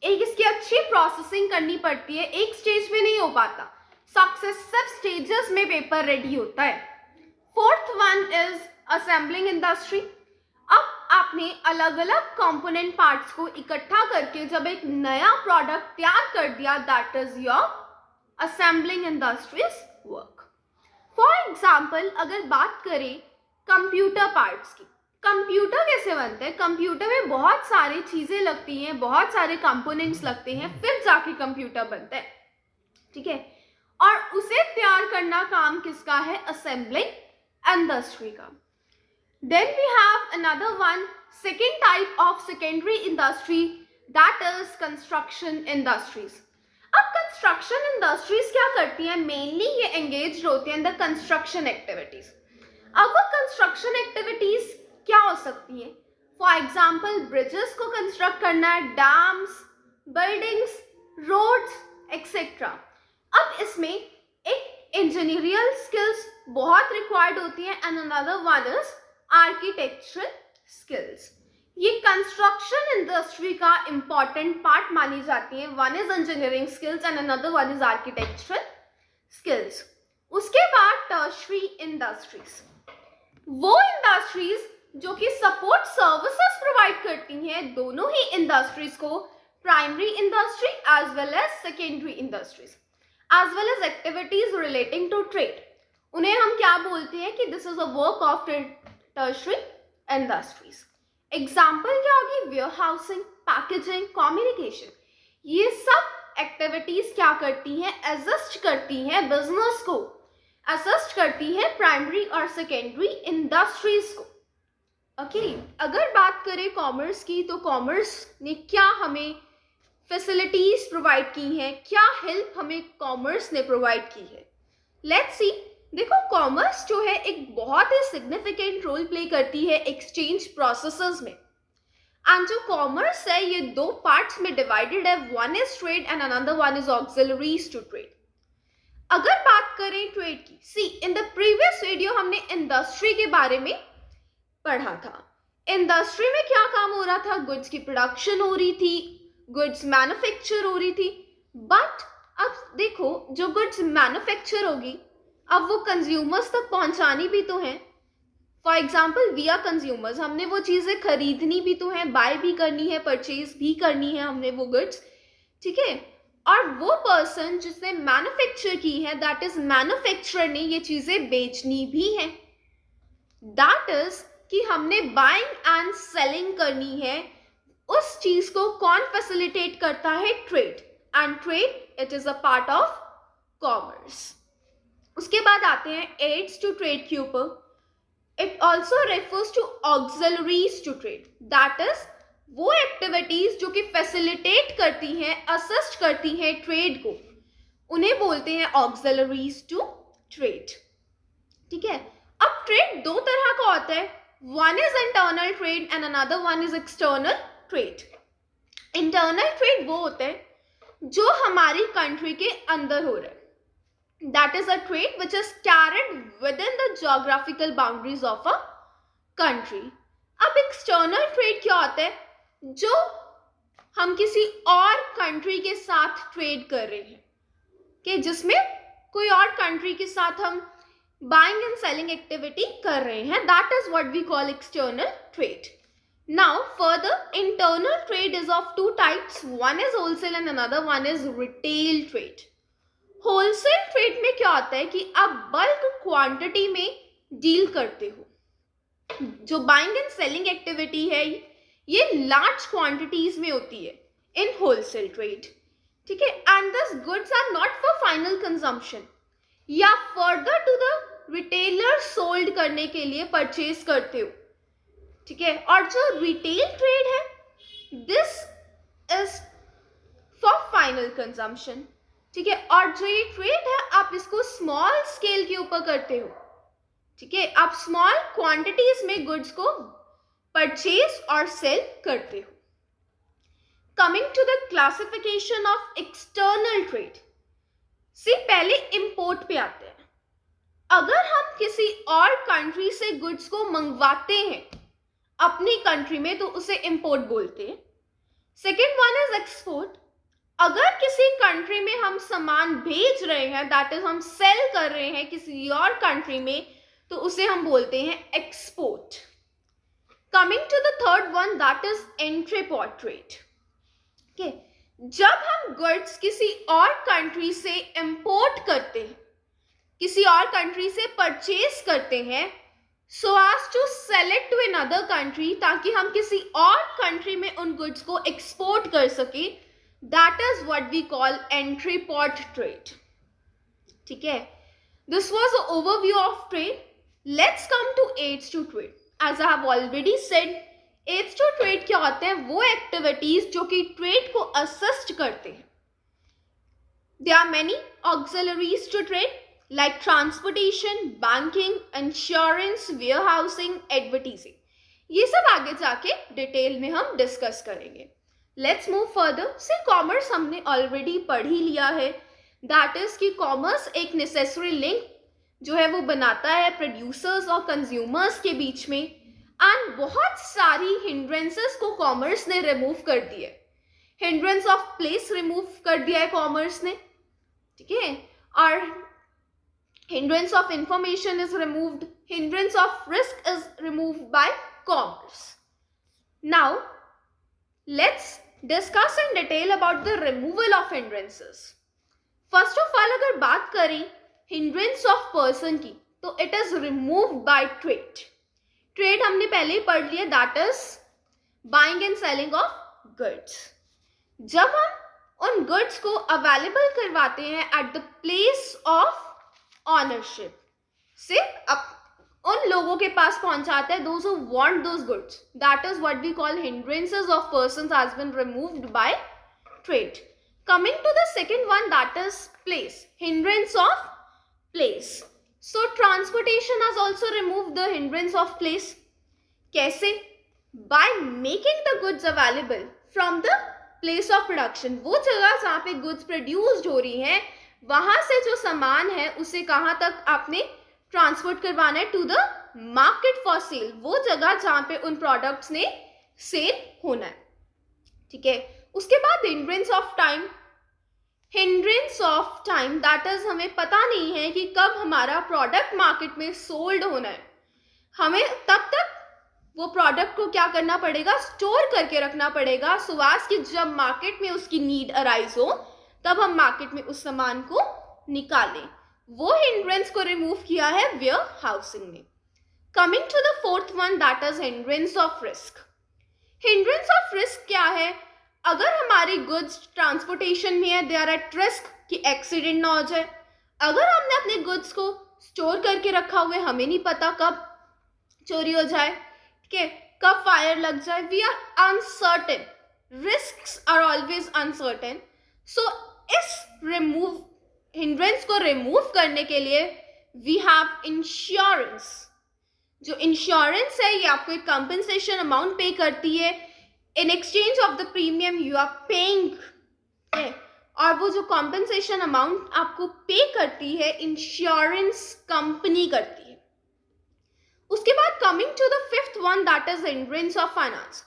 एक इसकी अच्छी प्रोसेसिंग करनी पड़ती है, एक स्टेज में नहीं हो पाता. सक्सेसिव स्टेजेस में पेपर रेडी होता है. Fourth one is assembling industry. अब आपने अलग अलग कंपोनेंट पार्ट्स को इकट्ठा करके जब एक नया प्रोडक्ट तैयार कर दिया, that is your assembling industries work. For example अगर बात करें कंप्यूटर पार्ट्स की, कंप्यूटर कैसे बनते हैं? कंप्यूटर में बहुत सारी चीजें लगती हैं, बहुत सारे कंपोनेंट्स लगते हैं, फिर जाके कंप्यूटर बनता है. ठीक है. और उसे तैयार करना काम किसका है? असेंबलिंग इंडस्ट्री का. Then we have another one, second type of secondary industry, that is construction industries. अब कंस्ट्रक्शन इंडस्ट्रीज क्या करती हैं, मेनली ये एंगेज होती हैं इन द कंस्ट्रक्शन एक्टिविटीज। अब वो कंस्ट्रक्शन एक्टिविटीज क्या हो सकती हैं? फॉर एग्जाम्पल ब्रिजेस को कंस्ट्रक्ट करना है, डैम्स, बिल्डिंग्स, रोड्स एक्सेट्रा। अब इसमें एक इंजीनियरियल स्किल्स बहुत रिक्वायर्ड होती है and another one is architectural skills. ये कंस्ट्रक्शन इंडस्ट्री का इंपॉर्टेंट पार्ट मानी जाती है। One is engineering skills and another one is architectural skills. उसके बाद टर्शरी इंडस्ट्रीज, वो इंडस्ट्रीज जो कि सपोर्ट सर्विसेज प्रोवाइड करती हैं दोनों ही इंडस्ट्रीज को, primary industry as well as secondary industries, as well as activities relating to trade. उन्हें हम क्या बोलते हैं कि this is a work of tertiary industries. Example क्या होगी? Warehousing, packaging, communication. ये सब एक्टिविटीज क्या करती हैं? असिस्ट करती हैं बिजनेस को, असिस्ट करती हैं प्राइमरी और सेकेंडरी इंडस्ट्रीज को। ओके, अगर बात करें कॉमर्स की, तो कॉमर्स ने क्या हमें फैसिलिटीज प्रोवाइड की हैं, क्या हेल्प हमें कॉमर्स ने प्रोवाइड की है? Let's see. देखो, कॉमर्स जो है एक बहुत ही सिग्निफिकेंट रोल प्ले करती है एक्सचेंज प्रोसेसेस में। एंड जो कॉमर्स है ये दो पार्ट्स में डिवाइडेड है, one is trade and another one is auxiliaries to trade. अगर बात करें ट्रेड की, see in the previous video हमने इंडस्ट्री के बारे में पढ़ा था। इंडस्ट्री में क्या काम हो रहा था? गुड्स की प्रोडक्शन हो रही थी, गुड्स मैन्युफैक्चर हो रही थी। बट अब देखो, जो गुड्स मैन्युफैक्चर होगी अब वो कंज्यूमर्स तक पहुंचानी भी तो है। For example we are consumers, हमने वो चीज़ें खरीदनी भी तो है, बाय भी करनी है, परचेज भी करनी है हमने वो गुड्स, ठीक है। और वो पर्सन जिसने मैन्युफैक्चर की है, दैट इज मैन्युफैक्चरर ने ये चीज़ें बेचनी भी है। दैट इज कि हमने बाइंग एंड सेलिंग करनी है। उस चीज को कौन फैसिलिटेट करता है? Trade. And trade it is a part of commerce. उसके बाद आते हैं एड्स टू ट्रेड के ऊपर। It also refers to auxiliaries to trade, that is वो एक्टिविटीज जो कि फैसिलिटेट करती हैं, असिस्ट करती हैं ट्रेड को, उन्हें बोलते हैं ऑक्सिलरीज टू ट्रेड, ठीक है। अब ट्रेड दो तरह का होता है, one is internal trade and another one is external trade. Internal trade वो होता है जो हमारी कंट्री के अंदर हो रहा है, that is a trade which is carried with in the geographical boundaries of a country. अब एक्सटर्नल ट्रेड क्या होता है? जो हम किसी और कंट्री के साथ ट्रेड कर रहे हैं, कि जिसमें कोई और कंट्री के साथ हम बाइंग एंड सेलिंग एक्टिविटी कर रहे हैं, that is what we call external trade. Now further, internal trade is of two types, one is wholesale and another one is retail trade. Wholesale trade में क्या होता है कि आप बल्क क्वांटिटी में डील करते हो। जो बाइंग एंड सेलिंग एक्टिविटी है ये लार्ज क्वांटिटीज में होती है इन होलसेल ट्रेड, ठीक है। And this goods are not for final consumption या further to the retailer sold करने के लिए परचेज करते हो, ठीक है। और जो रिटेल ट्रेड है this is for final consumption, ठीक है। और जो ये ट्रेड है आप इसको स्मॉल स्केल के ऊपर करते हो, ठीक है। आप स्मॉल क्वांटिटीज में गुड्स को परचेज और सेल करते हो। Coming to the classification of external trade, से पहले इंपोर्ट पे आते हैं। अगर हम किसी और कंट्री से गुड्स को मंगवाते हैं अपनी कंट्री में तो उसे इंपोर्ट बोलते हैं। Second one is export. अगर किसी कंट्री में हम सामान भेज रहे हैं, दैट इज हम सेल कर रहे हैं किसी और कंट्री में, तो उसे हम बोलते हैं export. Coming to the third one, that is entrepot trade, okay? जब हम गुड्स किसी और कंट्री से इंपोर्ट करते हैं, किसी और कंट्री से परचेज करते हैं, so as to sell it to another country, ताकि हम किसी और कंट्री में उन गुड्स को एक्सपोर्ट कर सके, that is what we call entry port trade, ठीक है। This was a overview of trade. Let's come to aids to trade. As I have already said, aids to trade क्या होते हैं? वो एक्टिविटीज जो कि ट्रेड को असिस्ट करते हैं। There are many auxiliaries to trade like transportation, banking, insurance, warehousing, advertising. ये सब आगे जाके डिटेल में हम डिस्कस करेंगे. Let's move further. से कॉमर्स हमने ऑलरेडी पढ़ ही लिया है. दैट इज कि कॉमर्स एक नेसेसरी लिंक जो है वो बनाता है प्रोड्यूसर्स और कंज्यूमर्स के बीच में. एंड बहुत सारी हिंड्रेंसेस को कॉमर्स ने रिमूव कर दिए. हिंड्रेंस ऑफ प्लेस रिमूव कर दिया है कॉमर्स ने. ठीक है. और hindrance of information is removed, hindrance of risk is removed by commerce. Now let's discuss in detail about the removal of hindrances. First of all, अगर बात करें hindrance of person की, तो it is removed by trade. Trade हमने पहले ही पढ़ लिया, that is buying and selling of goods. जब हम उन goods को अवेलेबल करवाते हैं at the place of ownership से उन लोगों के पास पहुंचाते हैं, those who want those goods, that is what we call hindrances of persons has been removed by trade. Coming to the second one, that is place, hindrance of place. So transportation has also removed the hindrance of place. कैसे? By making the goods available from the place of production. वो जगह जहाँ पे goods produced हो रही हैं, वहां से जो सामान है उसे कहां तक आपने ट्रांसपोर्ट करवाना है, to the market for sale. वो जगह जहां पे उन प्रोडक्ट्स ने सेल होना है. ठीक है. उसके बाद hindrance of time. Hindrance of time that is हमें पता नहीं है कि कब हमारा प्रोडक्ट मार्केट में सोल्ड होना है. हमें तब तक वो प्रोडक्ट को क्या करना पड़ेगा, स्टोर करके रखना पड़ेगा, सो एज कि जब मार्केट में उसकी नीड अराइज हो तब हम मार्केट में उस सामान को निकालें. वो हिंड्रेंस को रिमूव किया है वेयर हाउसिंग ने. Coming to the fourth one, that is hindrance of risk. Hindrance of risk क्या है? अगर हमारी गुड्स ट्रांसपोर्टेशन में है, दे आर एट रिस्क कि एक्सीडेंट ना हो जाए. अगर हमने अपने गुड्स को स्टोर करके रखा हुआ है, हमें नहीं पता कब चोरी हो जाए, ठीक है, कब फायर लग जाए. We are uncertain. Risks are always uncertain. So इस हिंड्रेंस को रिमूव करने के लिए वी हैव इंश्योरेंस. जो इंश्योरेंस है ये आपको एक कंपनसेशन अमाउंट पे करती है. In exchange of the premium you are paying, और वो जो कंपनसेशन अमाउंट आपको पे करती है इंश्योरेंस कंपनी करती है. उसके बाद coming to the fifth one, that is hindrance of finance.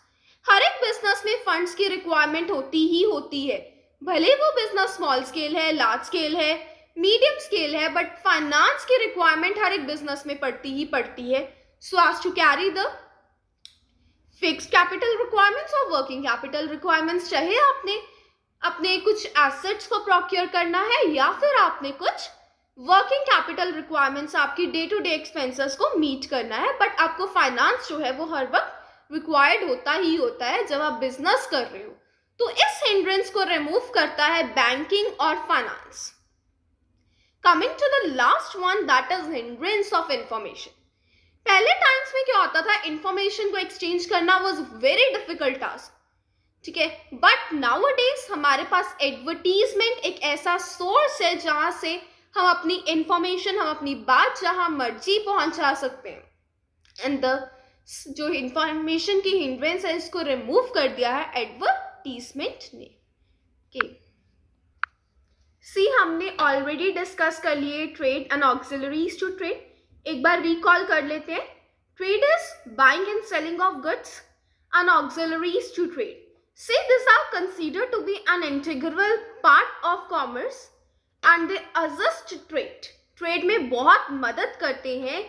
हर एक बिजनेस में फंड्स की रिक्वायरमेंट होती ही होती है, भले वो बिजनेस स्मॉल स्केल है, लार्ज स्केल है, मीडियम स्केल है, बट फाइनेंस की रिक्वायरमेंट हर एक बिजनेस में पड़ती ही पड़ती है. So as to carry the fixed capital requirements और वर्किंग कैपिटल रिक्वायरमेंट्स, चाहे आपने अपने कुछ एसेट्स को प्रोक्योर करना है या फिर आपने कुछ वर्किंग कैपिटल रिक्वायरमेंट्स आपकी डे टू डे एक्सपेंसेस को मीट करना है, बट आपको फाइनेंस जो है वो हर वक्त रिक्वायर्ड होता ही होता है जब आप बिजनेस कर रहे हो. तो इस हिंड्रेंस को रिमूव करता है बैंकिंग और finance. Coming to the last one, that is hindrance of information. पहले टाइम्स में क्या होता था, इंफॉर्मेशन को एक्सचेंज करना वाज वेरी डिफिकल्ट टास्क. ठीक है, बट नाउअडेज हमारे पास एडवर्टीजमेंट एक ऐसा सोर्स है जहां से हम अपनी इंफॉर्मेशन, हम अपनी बात जहां मर्जी पहुंचा सकते हैं. एंड द जो इंफॉर्मेशन की हिंड्रेंस है इसको रिमूव कर दिया है एडवर्टीजमेंट ने. सी हमने ऑलरेडी डिस्कस कर लिए trade and auxiliaries to trade. एक बार रिकॉल कर लेते हैं. Trade is buying and selling of goods and auxiliaries to trade. See, these are considered to be an integral part of commerce and they assist trade. Trade में बहुत मदद करते हैं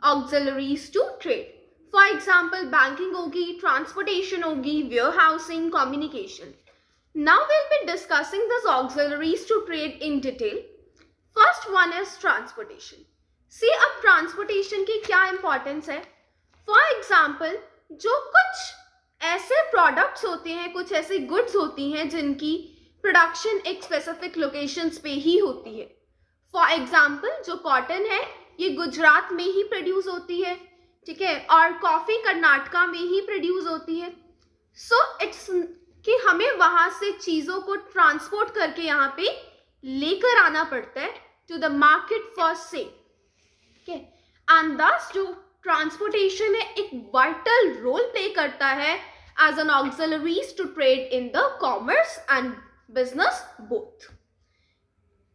auxiliaries to trade. For example, banking होगी, transportation होगी, warehousing, communication. Now we'll be discussing these auxiliaries to trade in detail. First one is transportation. See, अब transportation की क्या importance है? For example, जो कुछ ऐसे प्रोडक्ट्स होते हैं, कुछ ऐसी गुड्स होती हैं जिनकी प्रोडक्शन एक स्पेसिफिक लोकेशंस पे ही होती है. फॉर एग्जांपल जो कॉटन है ये गुजरात में ही प्रोड्यूस होती है, ठीक है, और कॉफ़ी कर्नाटका में ही प्रोड्यूस होती है. सो इट्स कि हमें वहाँ से चीज़ों को ट्रांसपोर्ट करके यहाँ पे लेकर आना पड़ता है to the market for sale. Okay, and thus जो ट्रांसपोर्टेशन है एक वाइटल रोल प्ले करता है as an auxiliaries to trade in the commerce and business both.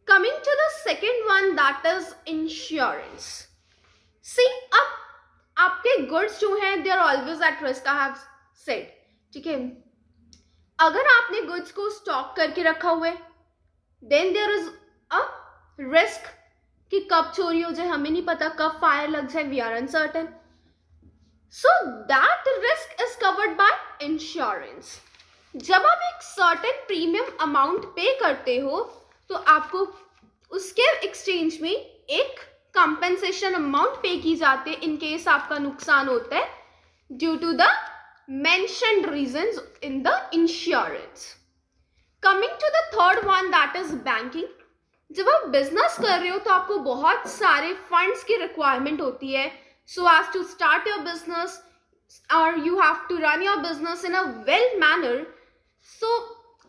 Coming to the second one, that is insurance. See, अब आपके goods जो हैं they are always at risk. I have said, ठीक है. अगर आपने goods को स्टॉक करके रखा हुआ है, then there is a risk कि कब चोरी हो जाए हमें नहीं पता, कब फायर लग जाए, we are uncertain. So that risk is covered by insurance. जब आप एक certain premium amount पे करते हो तो आपको उसके एक्सचेंज में एक कंपेंसेशन अमाउंट पे की जाती है इन केस आपका नुकसान होता है due to the mentioned reasons in the insurance. Coming to the third one, that is banking. जब आप बिजनेस कर रहे हो तो आपको बहुत सारे फंड्स की रिक्वायरमेंट होती है so as to start your business और you have to run your business in a well manner. So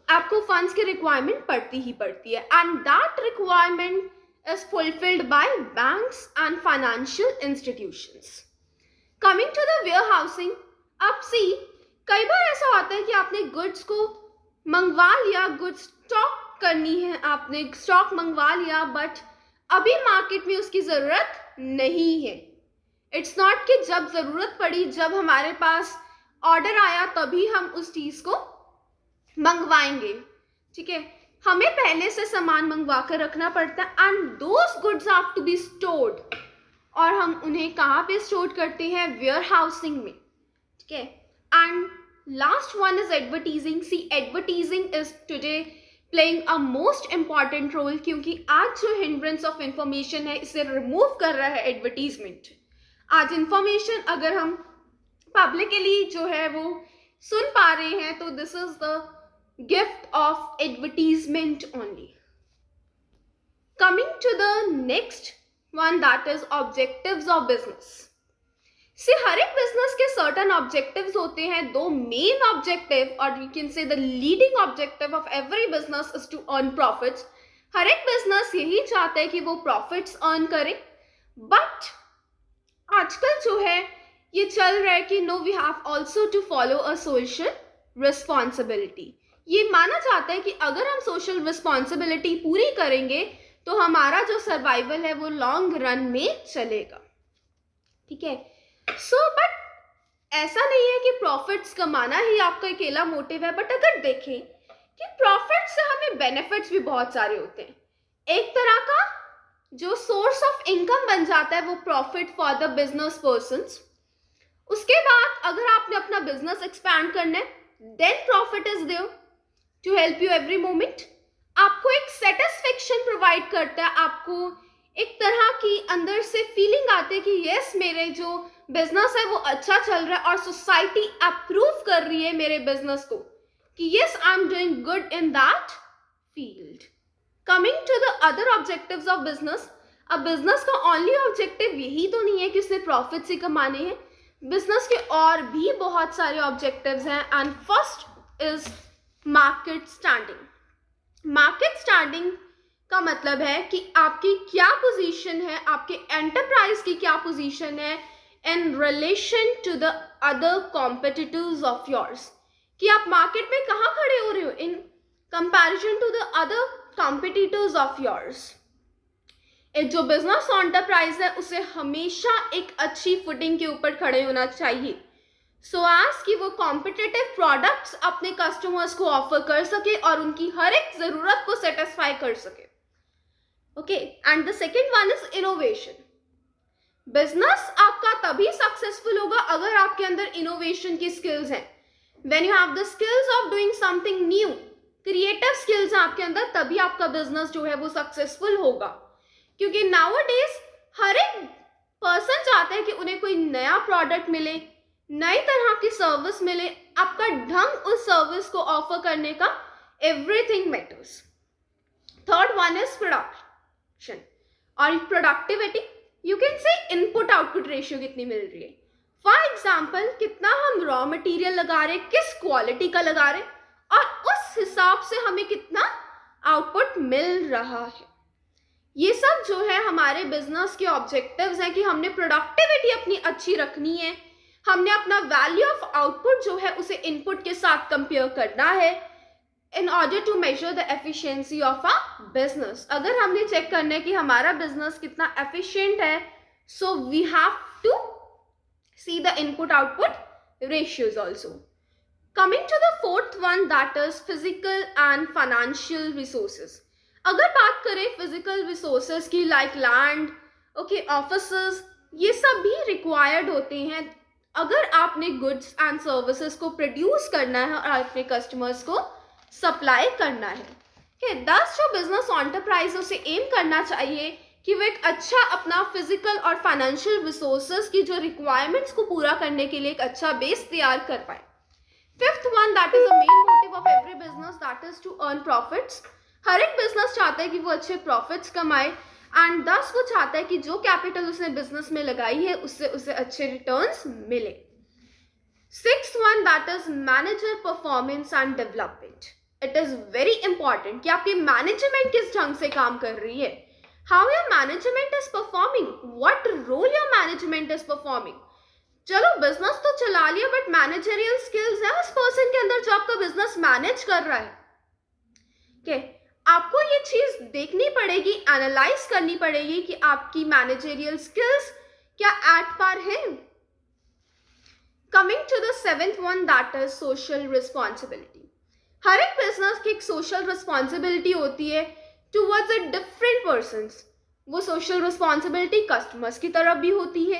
आपको फंड्स की रिक्वायरमेंट पड़ती ही पड़ती है and that requirement is fulfilled by banks and financial institutions. Coming to the warehousing, अब see कई बार ऐसा होता है कि आपने गुड्स को मंगवा लिया, गुड्स स्टॉक करनी है, आपने स्टॉक मंगवा लिया बट अभी मार्केट में उसकी ज़रूरत नहीं है. इट्स नॉट कि जब ज़रूरत पड़ी, जब हमारे पास ऑर्डर आया तभी हम उस चीज़ को मंगवाएंगे. ठीक है, हमें पहले से सामान मंगवा कर रखना पड़ता है and those goods have to be stored. और हम उन्हें कहाँ पे स्टोर करते हैं? वेयर हाउसिंग में. ठीक है, and last one is advertising. See advertising is today playing a most important role क्योंकि आज जो हिंड्रेंस ऑफ इंफॉर्मेशन है इसे रिमूव कर रहा है एडवर्टीजमेंट. आज इंफॉर्मेशन अगर हम पब्लिकली जो है वो सुन पा रहे हैं तो this is the gift of advertisement only. Coming to the next one, that is objectives of business. See, हर एक business के certain objectives होते हैं. दो main objective or you can say the leading objective of every business is to earn profits. हर एक business यही चाहता है कि वो profits earn करे. But आजकल जो है ये चल रहा है कि no, we have also to follow a social responsibility. ये माना जाता है कि अगर हम सोशल रिस्पॉन्सिबिलिटी पूरी करेंगे तो हमारा जो सर्वाइवल है वो लॉन्ग रन में चलेगा. ठीक है, सो बट ऐसा नहीं है कि प्रॉफिट्स कमाना ही आपका अकेला मोटिव है. बट अगर देखें कि प्रॉफिट से हमें बेनिफिट्स भी बहुत सारे होते हैं. एक तरह का जो सोर्स ऑफ इनकम बन जाता है वो profit for the business persons. उसके बाद अगर आपने अपना बिजनेस एक्सपैंड करना है then profit is there to help you every moment. आपको एक सेटिस्फेक्शन प्रोवाइड करता है, आपको एक तरह की अंदर से फीलिंग आती है कि यस मेरे जो बिजनेस है वो अच्छा चल रहा है और सोसाइटी अप्रूव कर रही है मेरे बिजनेस को कि yes I am doing good in that field. Coming to the other objectives of business. अब बिजनेस का ओनली ऑब्जेक्टिव यही तो नहीं है कि उसने प्रॉफिट्स ही कमाने हैं. बिजनेस के और भी बहुत सारे ऑब्जेक्टिव्स हैं and first is market standing. Market standing का मतलब है कि आपकी क्या पोजीशन है, आपके एंटरप्राइज की क्या पोजीशन है in relation to the other competitors of yours. कि आप मार्केट में कहाँ खड़े हो रहे हो in comparison to the other competitors of yours. एक जो बिजनेस एंटरप्राइज है उसे हमेशा एक अच्छी फुटिंग के ऊपर खड़े होना चाहिए सो एज कि वो कॉम्पिटिटिव प्रोडक्ट्स अपने कस्टमर्स को ऑफर कर सके और उनकी हर एक जरूरत को सेटिस्फाई कर सके. Okay, and the second one is innovation. Business आपका तभी सक्सेसफुल होगा अगर आपके अंदर इनोवेशन की स्किल्स हैं. When you have the skills of doing something new, creative skills हैं आपके अंदर, तभी आपका बिजनेस जो है वो सक्सेसफुल होगा. क्योंकि नाउअडेज हर एक पर्सन चाहता है कि उन्हें कोई नया प्रोडक्ट मिले, नई तरह की सर्विस मिले, आपका ढंग उस सर्विस को ऑफर करने का, everything matters. Third one is production और productivity. You can say input output ratio कितनी मिल रही है. फॉर एग्जाम्पल कितना हम रॉ मटेरियल लगा रहे, किस क्वालिटी का लगा रहे और उस हिसाब से हमें कितना आउटपुट मिल रहा है। ये सब जो है हमारे बिजनेस के ऑब्जेक्टिव्स हैं कि हमने प्रोडक्टिविटी अपनी अच्छी रखनी है, हमने अपना वैल्यू ऑफ आउटपुट जो है उसे इनपुट के साथ कंपेयर करना है in order to measure the efficiency of a business. अगर हमने चेक करना है कि हमारा बिजनेस कितना एफिशिएंट है, so we have to see the input output ratios also. Coming to the fourth one, that is physical and financial resources. अगर बात करें physical resources की, like land, okay, offices, ये सब भी required होते हैं अगर आपने goods and services को produce करना है और अपने customers को supply करना है। okay, thus जो business enterprise उसे aim करना चाहिए कि वो एक अच्छा अपना फिजिकल और फाइनेंशियल रिसोर्सेज की जो रिक्वायरमेंट्स को पूरा करने के लिए एक अच्छा बेस तैयार कर पाए। Fifth one, that is the main motive of every business, that is to earn profits. हर एक बिजनेस चाहता है कि वो अच्छे प्रॉफिट्स कमाए एंड दस वो चाहता है कि जो कैपिटल उसने बिजनेस में लगाई है उससे उसे अच्छे रिटर्न्स मिले। Sixth one, that is manager performance and development. It is very important कि आपकी मैनेजमेंट किस ढंग से काम कर रही है, how your management is performing, what role your management is performing। चलो बिजनेस तो चला लिया बट मैनेजरियल स्किल्स है उस पर्सन के अंदर जो आपका बिजनेस मैनेज कर रहा है। okay, आपको ये चीज देखनी पड़ेगी, एनालाइज करनी पड़ेगी कि आपकी मैनेजरियल स्किल्स क्या एट पार है। Coming to the seventh one, that is social responsibility. हर एक बिजनेस की एक सोशल रिस्पॉन्सिबिलिटी होती है टूवर्ड्स अ डिफरेंट पर्सन्स। वो सोशल रिस्पॉन्सिबिलिटी कस्टमर्स की तरफ भी होती है,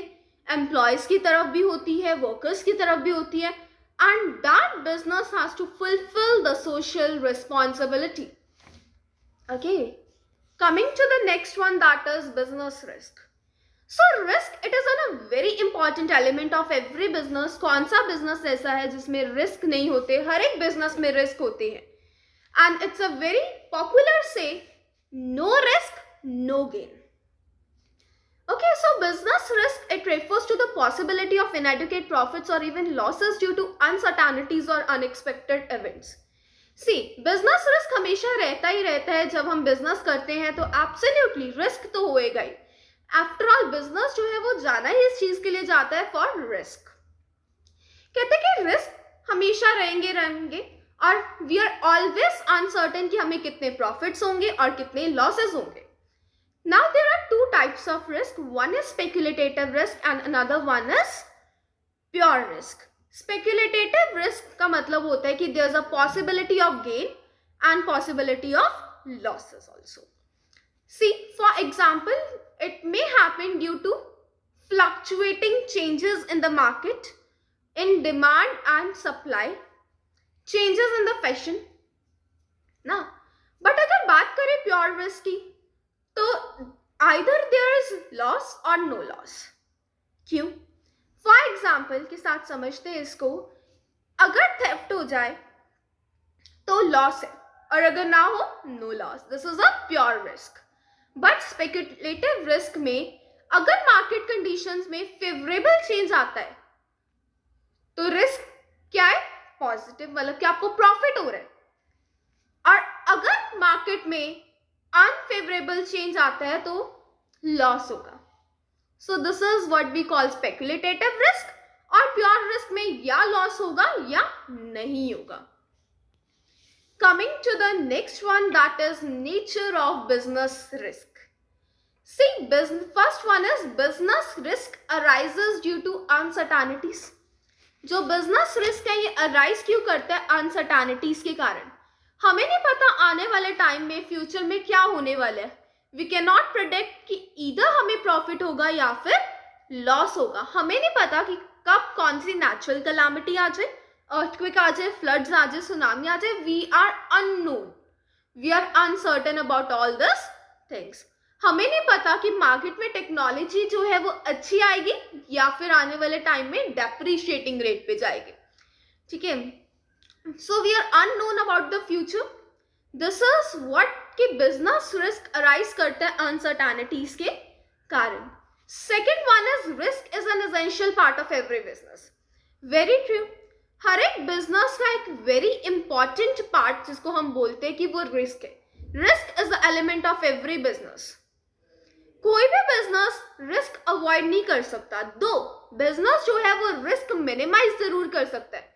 एम्प्लॉयज की तरफ भी होती है, वर्कर्स की तरफ भी होती है, and that business has to fulfil the social responsibility. Okay, coming to the next one, that is business risk. So risk, it is a very important element of every business. कौन सा business ऐसा है जिसमें risk नहीं होते? हर एक business में risk होते हैं and it's a very popular से no risk, no gain. Okay, so business risk, it refers to the possibility of inadequate profits or even losses due to uncertainties or unexpected events. See, business risk हमेशा रहता ही रहता है। जब हम business करते हैं तो absolutely risk तो होएगा ही। After all, business जो है वो जाना ही इस चीज के लिए जाता है for risk। कहते हैं कि risk हमेशा रहेंगे और वी आर ऑलवेज अनसर्टेन कि हमें कितने प्रॉफिट्स होंगे और कितने लॉसेस होंगे। Now there are two types of risk, one is speculative risk and another one is pure risk. Speculative risk का मतलब होता है कि there is a possibility of gain and possibility of losses also. See, for example, it may happen due to fluctuating changes in the market, in demand and supply, changes in the fashion ना। But अगर बात करें pure risk की तो either there is loss और no loss. क्यों? For example के साथ समझते हैं इसको। अगर थेफ्ट हो जाए तो लॉस है और अगर ना हो no loss, this is a pure risk. But speculative risk में अगर मार्केट कंडीशंस में फेवरेबल चेंज आता है तो रिस्क क्या है? पॉजिटिव, मतलब कि आपको प्रॉफिट हो रहा है। और अगर मार्केट में अनफेवरेबल चेंज आता है तो लॉस होगा। So this is what we call speculative risk. और प्योर रिस्क में या लॉस होगा या नहीं होगा। Coming to the next one, that is nature of business risk. See, first one is business risk arises due to uncertainties. जो business risk है ये अराइज क्यों करता है? अनसर्टेनिटीज के कारण। हमें नहीं पता आने वाले टाइम में, फ्यूचर में क्या होने वाला है। वी कैन नॉट प्रेडिक्ट कि ईदर हमें प्रॉफिट होगा या फिर लॉस होगा। हमें नहीं पता कि कब कौन सी नेचुरल कैलामिटी आ जाए, अर्थक्वेक आ जाए, फ्लड्स आ जाए, सुनामी आ जाए। We are unknown, we are uncertain about all this things. हमें नहीं पता कि मार्केट में टेक्नोलॉजी जो है वो अच्छी आएगी या फिर आने वाले टाइम में डेप्रिशिएटिंग रेट पे जाएगी। ठीक है, so we are unknown about the future. This is what कि बिजनेस रिस्क अराइज करता है अनसर्टेनिटीज के कारण। Second one is risk is an essential part of every business. Very true, हर एक बिजनेस का एक वेरी इंपॉर्टेंट पार्ट जिसको हम बोलते हैं कि वो रिस्क है। Risk is the element of every business. कोई भी बिजनेस रिस्क अवॉइड नहीं कर सकता. दो बिजनेस जो है वो रिस्क मिनिमाइज जरूर कर सकता है,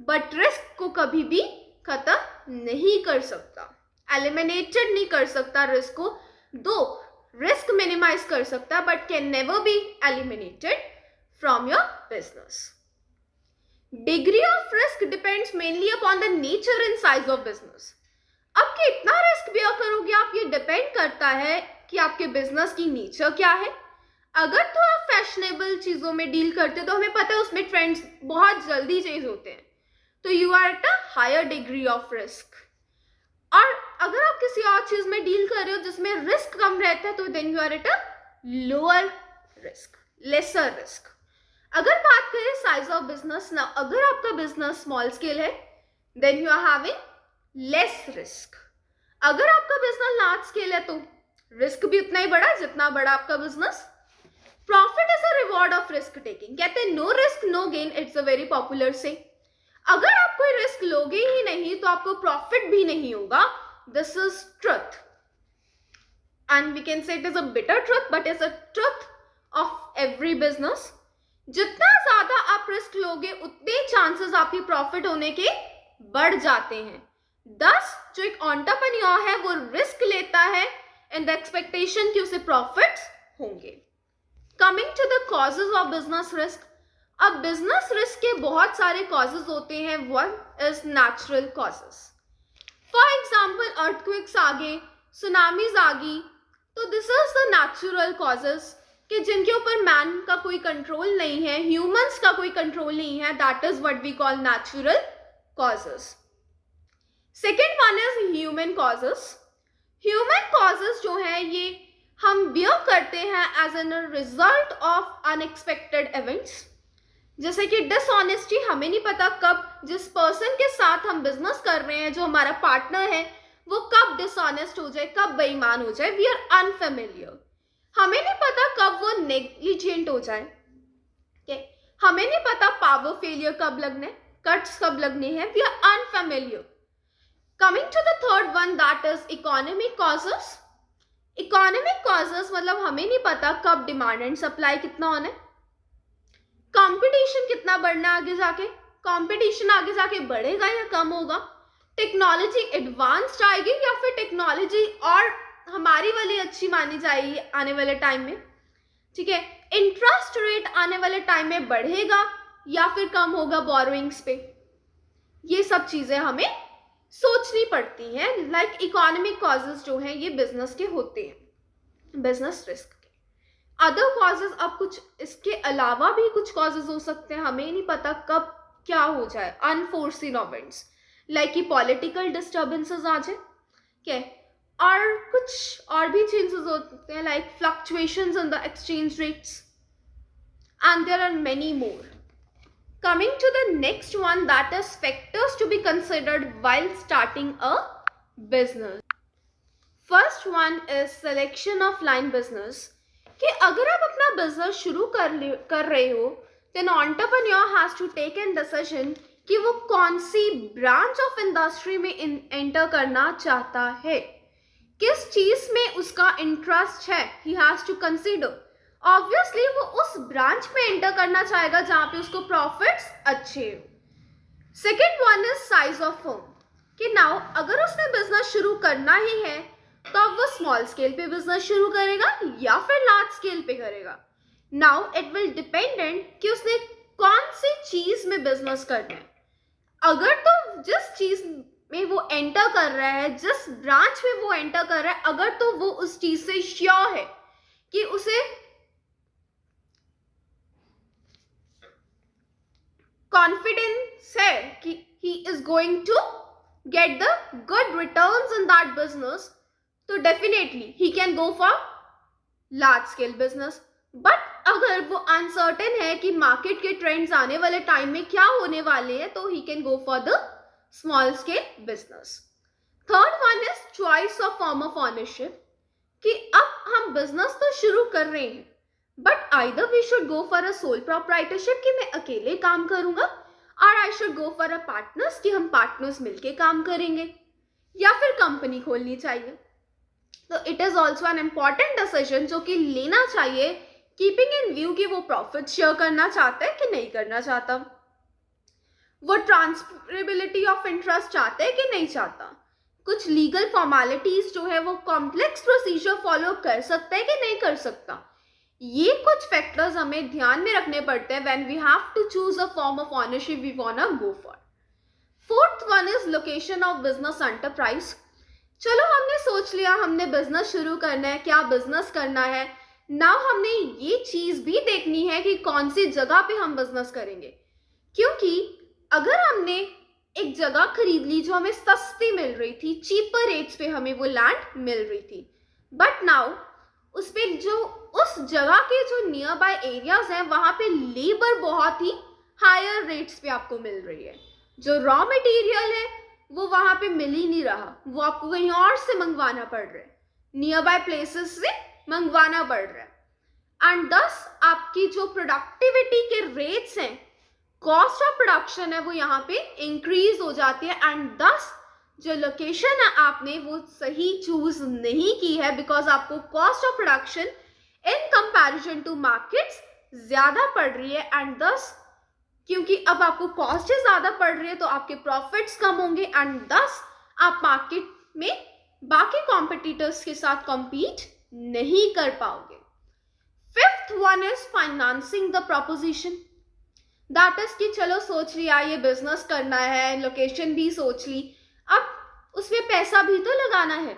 बट रिस्क को कभी भी खत्म नहीं कर सकता, एलिमिनेटेड नहीं कर सकता रिस्क को. दो रिस्क मिनिमाइज कर सकता है but can never be eliminated from your business. Degree of risk depends mainly upon the nature and size of business. अब कितना रिस्क बेयर करोगे आप, ये डिपेंड करता है कि आपके बिजनेस की नेचर क्या है. अगर तो आप फैशनेबल चीजों में डील करते हो तो हमें पता है उसमें ट्रेंड्स बहुत जल्दी चेंज होते हैं, तो you are at a higher degree of risk. और अगर आप किसी और चीज में डील कर रहे हो जिसमें रिस्क कम रहता है तो then you are at a lower risk, lesser risk. अगर बात करें साइज ऑफ बिजनेस ना, अगर आपका बिजनेस स्मॉल स्केल है then you are having less risk. अगर आपका बिजनेस लार्ज स्केल है तो रिस्क भी उतना ही बड़ा जितना बड़ा आपका business. Profit is a reward of risk taking. कहते हैं no risk no gain, it's a very popular say. अगर आप कोई रिस्क लोगे ही नहीं तो आपको प्रॉफिट भी नहीं होगा. This is truth and we can say it is a bitter truth but is a truth of every business. जितना ज्यादा आप रिस्क लोगे उतने चांसेस आपकी प्रॉफिट होने के बढ़ जाते हैं. दस जो एक एंटरप्रेन्योर है वो रिस्क लेता है इन द एक्सपेक्टेशन कि उसे प्रॉफिट्स होंगे. Coming to the causes of business risk. अब बिजनेस रिस्क के बहुत सारे कॉजेज होते हैं. One is natural causes. For example earthquakes आ गए, सुनामीज आ गई, तो this is the natural causes कि जिनके ऊपर मैन का कोई कंट्रोल नहीं है, ह्यूमंस का कोई कंट्रोल नहीं है. That is what we call natural causes. Second one is human causes. Human causes जो है ये हम बियर करते हैं as an result of unexpected events. जैसे कि डिसऑनेस्टी, हमें नहीं पता कब जिस पर्सन के साथ हम बिजनेस कर रहे हैं, जो हमारा पार्टनर है, वो कब डिसऑनेस्ट हो जाए, कब बेईमान हो जाए. We are unfamiliar. हमें नहीं पता कब वो नेग्लिजेंट हो जाए. हमें नहीं पता पावर फेलियर कब लगने, कट्स कब लगने हैं. We are unfamiliar. Coming to the third one that is economic causes. Economic causes मतलब हमें नहीं पता कब डिमांड एंड सप्लाई कितना होना है, कंपटीशन कितना बढ़ना है आगे जाके, कंपटीशन आगे जाके बढ़ेगा या कम होगा, टेक्नोलॉजी एडवांस्ड आएगी या फिर टेक्नोलॉजी और हमारी वाली अच्छी मानी जाएगी आने वाले टाइम में. ठीक है, इंटरेस्ट रेट आने वाले टाइम में बढ़ेगा या फिर कम होगा बोरोइंग्स पे. ये सब चीजें हमें सोचनी पड़ती हैं. लाइक इकोनॉमिक कॉजेज जो हैं ये बिजनेस के होते हैं, बिजनेस रिस्क के. अदर कॉजेज, अब कुछ इसके अलावा भी कुछ कॉजेज हो सकते हैं, हमें नहीं पता कब क्या हो जाए. अनफोर्सीन इवेंट्स लाइक कि पॉलिटिकल डिस्टर्बेंसेस आ जाए, क्या, और कुछ और भी चेंजेस होते हैं like fluctuations in the exchange rates and there are many more. Coming to the next one, that is factors to be considered while starting a business. First one is selection of line business. कि अगर आप अपना business शुरू कर रहे हो then entrepreneur has to take a decision कि वो कौन सी ब्रांच ऑफ इंडस्ट्री में एंटर करना चाहता है, किस चीज में उसका इंटरेस्ट है. He has to consider. Obviously वो उस ब्रांच में एंटर करना चाहेगा जहां पे उसको प्रॉफिट्स अच्छे हो. Second one is size of firm. कि नाउ अगर उसने बिजनेस शुरू करना ही है तो अब वो स्मॉल स्केल पे बिजनेस शुरू करेगा या फिर लार्ज स्केल पे करेगा. नाउ इट विल डिपेंडेंट कि उसने कौन सी चीज में बिजनेस करना है. अगर तो जिस चीज में वो एंटर कर रहा है, जिस ब्रांच में वो एंटर कर रहा है, अगर तो वो उस चीज से श्योर है कि उसे कॉन्फिडेंस है कि he is going to get the good returns in that business, तो definitely he can go for large scale business. But अगर वो uncertain है कि मार्केट के ट्रेंड्स आने वाले टाइम में क्या होने वाले हैं, तो he can go for the small scale business. Third one is choice of form of ownership. कि अब हम बिजनेस तो शुरू कर रहे हैं but either we should go for a sole proprietorship कि मैं अकेले काम करूंगा, और I should go for a partners कि हम पार्टनर्स मिलके काम करेंगे. या फिर कंपनी खोलनी चाहिए। तो it is also an important decision जो कि लेना चाहिए, कीपिंग इन व्यू कि वो प्रॉफिट शेयर करना चाहता है कि नहीं करना चाहता, वो ट्रांसफरेबिलिटी ऑफ इंटरेस्ट चाहते हैं कि नहीं चाहता, कुछ लीगल फॉर्मेलिटीज जो है वो कॉम्प्लेक्स प्रोसीजर फॉलो कर सकता है कि नहीं कर सकता। ये कुछ फैक्टर्स हमें ध्यान में रखने पड़ते हैं when we have to choose a form of ownership we wanna go for. Fourth one is location of business enterprise. चलो हमने सोच लिया हमने बिजनेस शुरू करना है, क्या बिजनेस करना है। नाउ हमने ये चीज भी देखनी है कि कौन सी जगह पे हम बिजनेस करेंगे, क्योंकि अगर हमने एक जगह खरीद ली जो हमें सस्ती मिल रही थी, चीपर रेट्स पे हमें वो लैंड मिल रही थी, बट नाउ उस पे जो उस जगह के जो नियर बाय एरियाज हैं वहां पे लेबर बहुत ही हायर रेट्स पे आपको मिल रही है, जो रॉ मटेरियल है वो वहां पे मिल ही नहीं रहा, वो आपको कहीं और से मंगवाना पड़ रहा है, नियर बाय प्लेसेस से मंगवाना पड़ रहा है। एंड दस आपकी जो प्रोडक्टिविटी के रेट्स हैं, कॉस्ट ऑफ प्रोडक्शन है, वो यहाँ पे इंक्रीज हो जाती है। एंड दस जो लोकेशन है आपने वो सही चूज नहीं की है, बिकॉज आपको cost of production in comparison to markets ज्यादा पड़ रही है। एंड दस क्योंकि अब आपको कॉस्ट ज्यादा पड़ रही है तो आपके प्रॉफिट्स कम होंगे, एंड दस आप मार्केट में बाकी कॉम्पिटिटर्स के साथ कॉम्पीट नहीं कर पाओगे। Fifth one is financing the preposition. That is कि चलो सोच लिया ये बिजनेस करना है, लोकेशन भी सोच ली, अब उसमें पैसा भी तो लगाना है।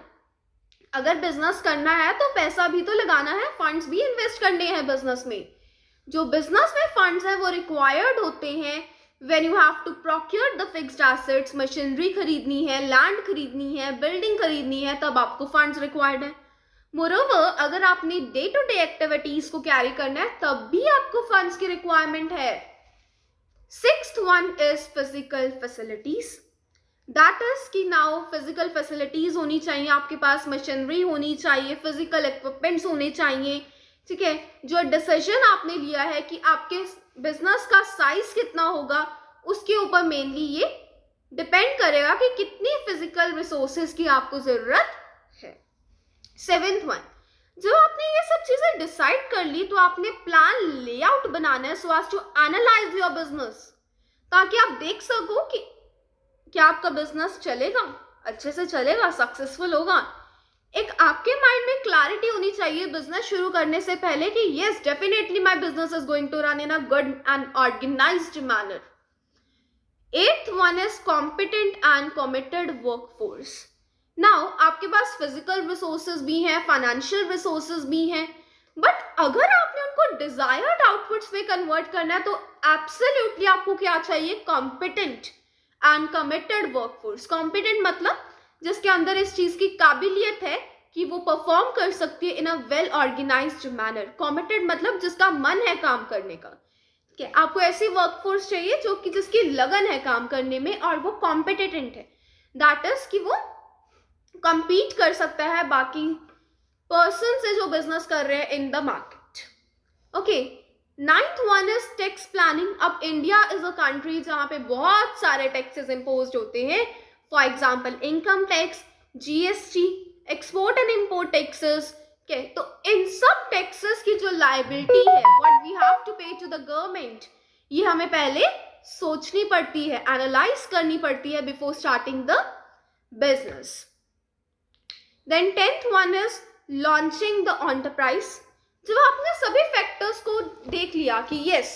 अगर बिजनेस करना है तो पैसा भी तो लगाना है, फंड्स भी इन्वेस्ट करने हैं बिजनेस में। जो बिजनेस में फंड्स है वो रिक्वायर्ड होते हैं when you have to procure the fixed assets, machinery खरीदनी है, लैंड खरीदनी है, बिल्डिंग खरीदनी है, तब आपको फंड्स रिक्वायर्ड है। मोरोवर अगर आपने डे टू डे एक्टिविटीज को कैरी करना है तब भी आपको फंड्स की रिक्वायरमेंट है। Sixth one is physical facilities. That is कि नाउ फिजिकल फैसिलिटीज होनी चाहिए आपके पास, मशीनरी होनी चाहिए, फिजिकल इक्विपमेंट्स होने चाहिए, ठीक है। जो डिसीजन आपने लिया है कि आपके बिजनेस का साइज कितना होगा उसके ऊपर मेनली ये डिपेंड करेगा कि कितनी फिजिकल रिसोर्सेज की आपको जरूरत है। सेवेंथ वन, जब आपने ये सब चीजें डिसाइड कर ली तो आपने प्लान लेआउट बनाना है so as to analyse your business, ताकि आप देख सको कि क्या आपका बिजनेस चलेगा, अच्छे से चलेगा, सक्सेसफुल होगा। एक आपके माइंड में क्लैरिटी होनी चाहिए बिजनेस शुरू करने से पहले कि yes definitely my business is going to run in a good and organised manner. Eighth one is competent and committed workforce. Now आपके पास फिजिकल रिसोर्सेज भी हैं, फाइनेंशियल रिसोर्सेज भी हैं, बट अगर आपने उनको डिजायर्ड आउटपुट्स में कन्वर्ट करना है तो एब्सोल्युटली आपको क्या चाहिए, competent and committed workforce. Competent मतलब जिसके अंदर इस चीज की काबिलियत है कि वो परफॉर्म कर सकती है in a well organised manner. Committed मतलब जिसका मन है काम करने का, ठीक है। आपको ऐसी वर्कफोर्स चाहिए जो कि जिसकी लगन है काम करने में और वो कॉम्पिटेंट है, दैट इज कि वो compete कर सकता है बाकी पर्सन से जो बिजनेस कर रहे हैं इन the market. Okay, ninth one is tax planning. अब इंडिया इज अ कंट्री जहां पे बहुत सारे टैक्सेस इम्पोज होते हैं, for example income tax, GST, export and import taxes. तो इन सब टैक्सेस की जो लायबिलिटी है व्हाट वी हैव टू पे टू द गवर्नमेंट, ये हमें पहले सोचनी पड़ती है, एनालाइज करनी पड़ती है before starting the business. Then 10th one is launching the enterprise. जब आपने सभी फैक्टर्स को देख लिया कि yes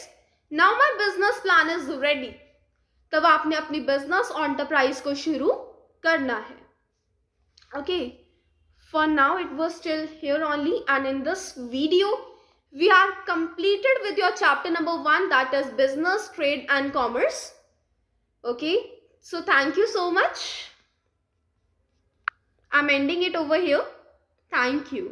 now my business plan is ready, तब आपने अपनी बिजनेस एंटरप्राइज को शुरू करना है। Okay, for now it was till here only, and in this video we are completed with your chapter number 1, that is business, trade and commerce. Okay, so thank you so much. I'm ending it over here. Thank you.